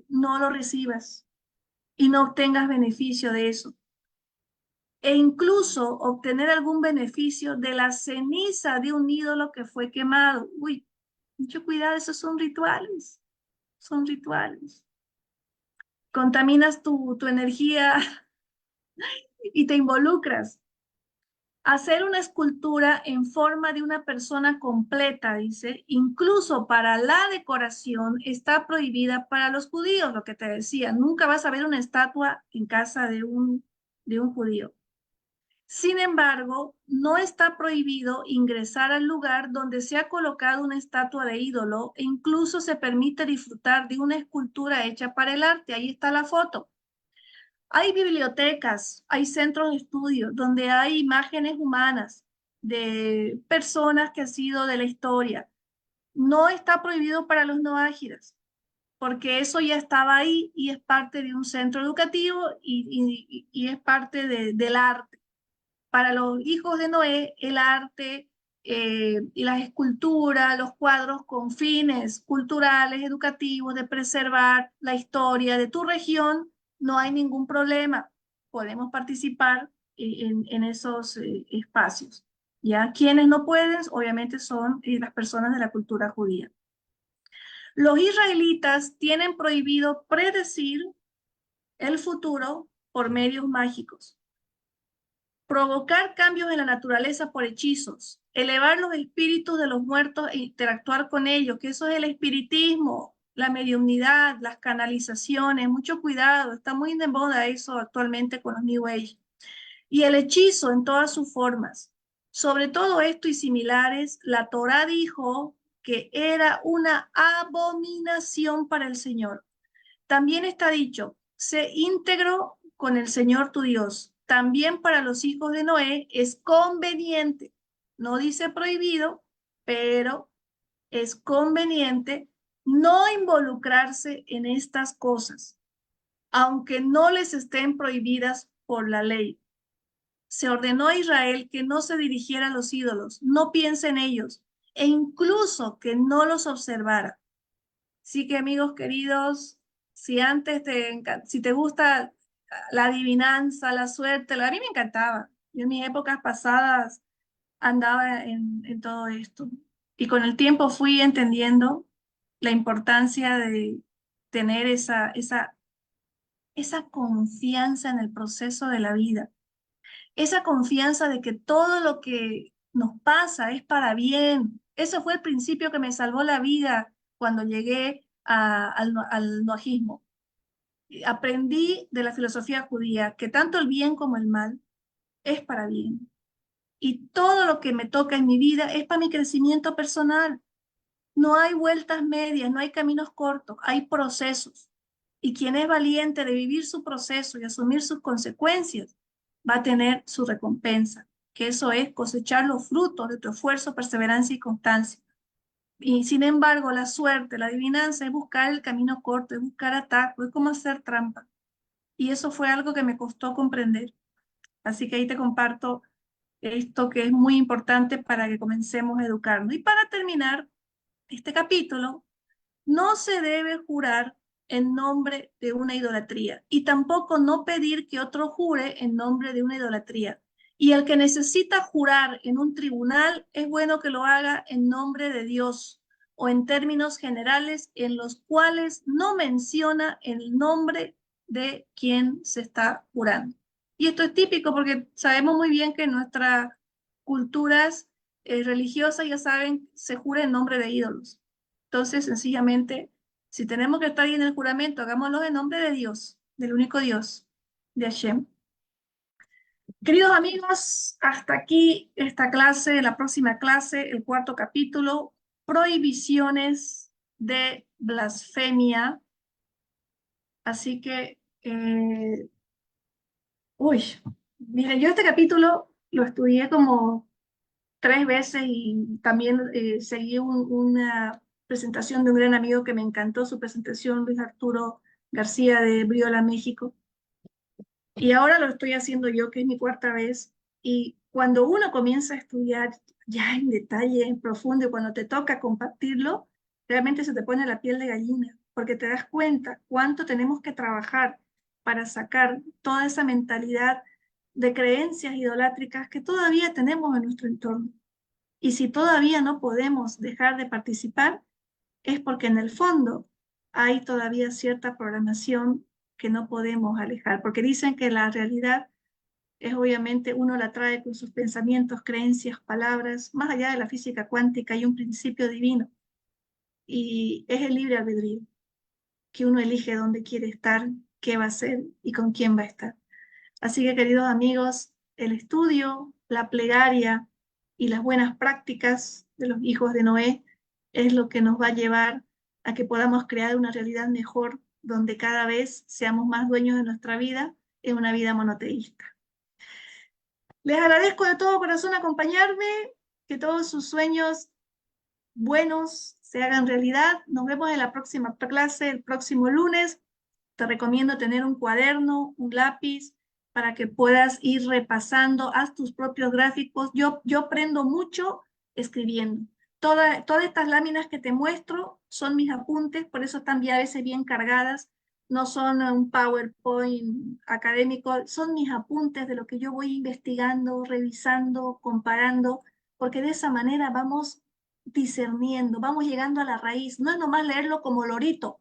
no lo recibas y no obtengas beneficio de eso. E incluso obtener algún beneficio de la ceniza de un ídolo que fue quemado. Uy, mucho cuidado, esos son rituales, son rituales. Contaminas tu energía y te involucras. Hacer una escultura en forma de una persona completa, dice, incluso para la decoración, está prohibida para los judíos, lo que te decía. Nunca vas a ver una estatua en casa de un judío. Sin embargo, no está prohibido ingresar al lugar donde se ha colocado una estatua de ídolo e incluso se permite disfrutar de una escultura hecha para el arte. Ahí está la foto. Hay bibliotecas, hay centros de estudio donde hay imágenes humanas de personas que han sido de la historia. No está prohibido para los no ágidas, porque eso ya estaba ahí y es parte de un centro educativo y es parte del arte. Para los hijos de Noé, el arte y las esculturas, los cuadros con fines culturales, educativos, de preservar la historia de tu región, no hay ningún problema. Podemos participar en esos espacios. ¿Ya? Quienes no pueden, obviamente, son las personas de la cultura judía. Los israelitas tienen prohibido predecir el futuro por medios mágicos, provocar cambios en la naturaleza por hechizos, elevar los espíritus de los muertos e interactuar con ellos, que eso es el espiritismo, la mediumnidad, las canalizaciones, mucho cuidado, está muy de moda eso actualmente con los New Age. Y el hechizo en todas sus formas. Sobre todo esto y similares, la Torá dijo que era una abominación para el Señor. También está dicho, sé íntegro con el Señor tu Dios. También para los hijos de Noé es conveniente, no dice prohibido, pero es conveniente no involucrarse en estas cosas, aunque no les estén prohibidas por la ley. Se ordenó a Israel que no se dirigiera a los ídolos, no piense en ellos, e incluso que no los observara. Así que amigos queridos, si antes si te gusta la adivinanza, la suerte, a mí me encantaba. Yo en mis épocas pasadas andaba en todo esto. Y con el tiempo fui entendiendo la importancia de tener esa confianza en el proceso de la vida, esa confianza de que todo lo que nos pasa es para bien. Ese fue el principio que me salvó la vida cuando llegué al noajismo. Aprendí de la filosofía judía que tanto el bien como el mal es para bien. Y todo lo que me toca en mi vida es para mi crecimiento personal. No hay vueltas medias, no hay caminos cortos, hay procesos. Y quien es valiente de vivir su proceso y asumir sus consecuencias, va a tener su recompensa, que eso es cosechar los frutos de tu esfuerzo, perseverancia y constancia. Y sin embargo, la suerte, la adivinanza es buscar el camino corto, es buscar atajos, es como hacer trampa. Y eso fue algo que me costó comprender. Así que ahí te comparto esto que es muy importante para que comencemos a educarnos. Y para terminar este capítulo, no se debe jurar en nombre de una idolatría y tampoco no pedir que otro jure en nombre de una idolatría. Y el que necesita jurar en un tribunal es bueno que lo haga en nombre de Dios o en términos generales en los cuales no menciona el nombre de quien se está jurando. Y esto es típico porque sabemos muy bien que en nuestras culturas religiosas, ya saben, se jura en nombre de ídolos. Entonces, sencillamente, si tenemos que estar ahí en el juramento, hagámoslo en nombre de Dios, del único Dios, de Hashem. Queridos amigos, hasta aquí esta clase, la próxima clase, el cuarto capítulo, prohibiciones de blasfemia. Así que Eh, uy, mira, yo este capítulo lo estudié como 3 veces y también seguí una presentación de un gran amigo que me encantó su presentación, Luis Arturo García de Briola, México. Y ahora lo estoy haciendo yo, que es mi cuarta vez. Y cuando uno comienza a estudiar ya en detalle, en profundo, y cuando te toca compartirlo, realmente se te pone la piel de gallina, porque te das cuenta cuánto tenemos que trabajar para sacar toda esa mentalidad de creencias idolátricas que todavía tenemos en nuestro entorno. Y si todavía no podemos dejar de participar, es porque en el fondo hay todavía cierta programación que no podemos alejar, porque dicen que la realidad es obviamente uno la trae con sus pensamientos, creencias, palabras, más allá de la física cuántica hay un principio divino y es el libre albedrío, que uno elige dónde quiere estar, qué va a hacer y con quién va a estar. Así que, queridos amigos, el estudio, la plegaria y las buenas prácticas de los hijos de Noé es lo que nos va a llevar a que podamos crear una realidad mejor, donde cada vez seamos más dueños de nuestra vida en una vida monoteísta. Les agradezco de todo corazón acompañarme, que todos sus sueños buenos se hagan realidad. Nos vemos en la próxima clase, el próximo lunes. Te recomiendo tener un cuaderno, un lápiz, para que puedas ir repasando, haz tus propios gráficos. Yo aprendo mucho escribiendo. Todas estas láminas que te muestro son mis apuntes, por eso están ya a veces bien cargadas. No son un PowerPoint académico, son mis apuntes de lo que yo voy investigando, revisando, comparando, porque de esa manera vamos discerniendo, vamos llegando a la raíz. No es nomás leerlo como lorito,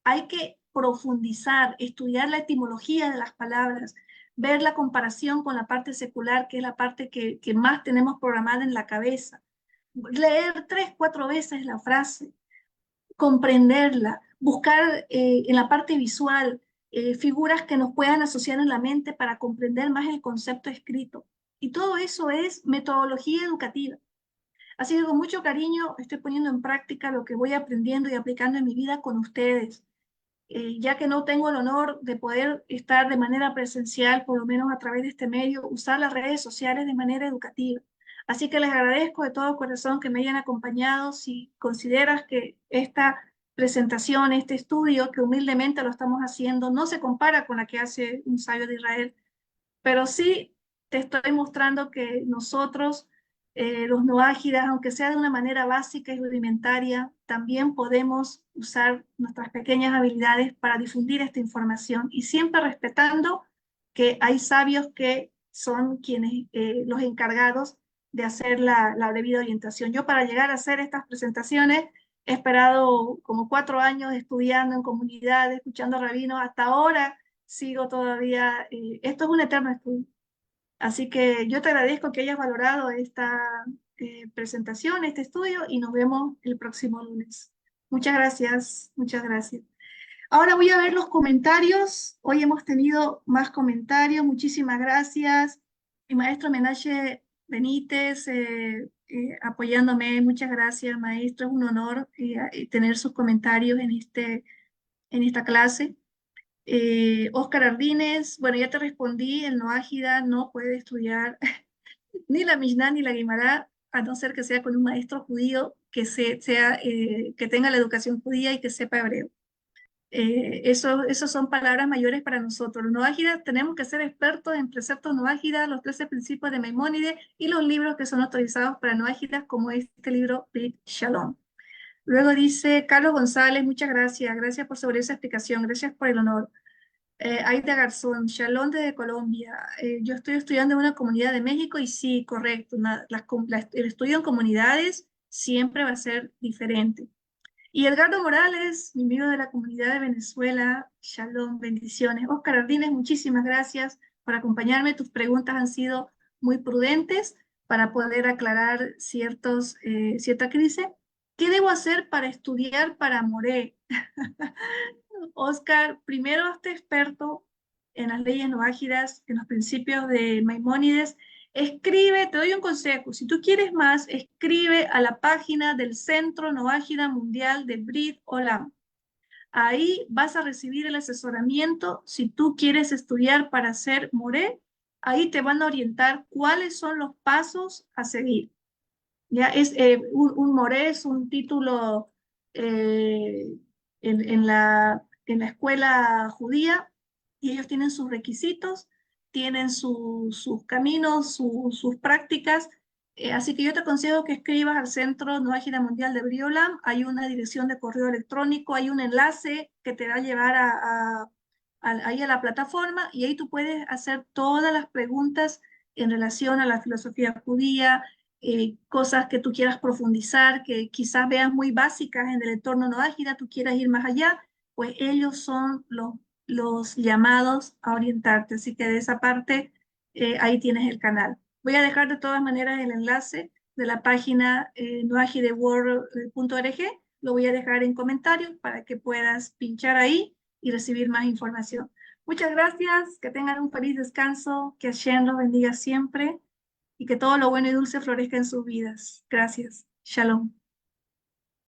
hay que profundizar, estudiar la etimología de las palabras, ver la comparación con la parte secular, que es la parte que más tenemos programada en la cabeza, leer 3, 4 veces la frase, comprenderla, buscar en la parte visual figuras que nos puedan asociar en la mente para comprender más el concepto escrito. Y todo eso es metodología educativa. Así que con mucho cariño estoy poniendo en práctica lo que voy aprendiendo y aplicando en mi vida con ustedes, ya que no tengo el honor de poder estar de manera presencial, por lo menos a través de este medio, usar las redes sociales de manera educativa. Así que les agradezco de todo corazón que me hayan acompañado. Si consideras que esta presentación, este estudio, que humildemente lo estamos haciendo, no se compara con la que hace un sabio de Israel, pero sí te estoy mostrando que nosotros, los noágidas, aunque sea de una manera básica y rudimentaria, también podemos usar nuestras pequeñas habilidades para difundir esta información y siempre respetando que hay sabios que son quienes, los encargados de hacer la debida orientación. Yo para llegar a hacer estas presentaciones he esperado como 4 años estudiando en comunidades, escuchando rabinos, hasta ahora sigo todavía, esto es un eterno estudio. Así que yo te agradezco que hayas valorado esta presentación, este estudio, y nos vemos el próximo lunes. Muchas gracias, muchas gracias. Ahora voy a ver los comentarios. Hoy hemos tenido más comentarios. Muchísimas gracias. Mi maestro Menache Benítez apoyándome. Muchas gracias, maestro. Es un honor tener sus comentarios en esta clase. Oscar Ardínez, bueno, ya te respondí, el Noágida no puede estudiar ni la Mishnah ni la Guimará, a no ser que sea con un maestro judío que tenga la educación judía y que sepa hebreo. Eso son palabras mayores para nosotros. Los Noágidas tenemos que ser expertos en preceptos Noágidas, los 13 principios de Maimónides y los libros que son autorizados para Noágidas, como este libro Brit Shalom. Luego dice Carlos González, muchas gracias, gracias por sobre esa explicación, gracias por el honor. Aida Garzón, Shalom desde Colombia. Yo estoy estudiando en una comunidad de México y sí, correcto, el estudio en comunidades siempre va a ser diferente. Y Edgardo Morales, mi amigo de la comunidad de Venezuela, Shalom, bendiciones. Oscar Ardínez, muchísimas gracias por acompañarme. Tus preguntas han sido muy prudentes para poder aclarar cierta crisis. ¿Qué debo hacer para estudiar para Moré? Oscar, primero hazte experto en las leyes noágidas, en los principios de Maimónides. Escribe, te doy un consejo, si tú quieres más, escribe a la página del Centro Noágida Mundial de Brit Olam. Ahí vas a recibir el asesoramiento. Si tú quieres estudiar para ser moré, ahí te van a orientar cuáles son los pasos a seguir. Ya es un moré es un título eh, en la escuela judía y ellos tienen sus requisitos, tienen sus caminos, sus prácticas. Así que yo te aconsejo que escribas al Centro Nueva Gira Mundial de Briolam. Hay una dirección de correo electrónico, hay un enlace que te va a llevar ahí a la plataforma y ahí tú puedes hacer todas las preguntas en relación a la filosofía judía, cosas que tú quieras profundizar, que quizás veas muy básicas en el entorno no ágil, tú quieras ir más allá, pues ellos son los llamados a orientarte. Así que de esa parte, ahí tienes el canal. Voy a dejar de todas maneras el enlace de la página noagideworld.org, lo voy a dejar en comentarios para que puedas pinchar ahí y recibir más información. Muchas gracias, que tengan un feliz descanso, que Hashem los bendiga siempre y que todo lo bueno y dulce florezca en sus vidas. Gracias. Shalom.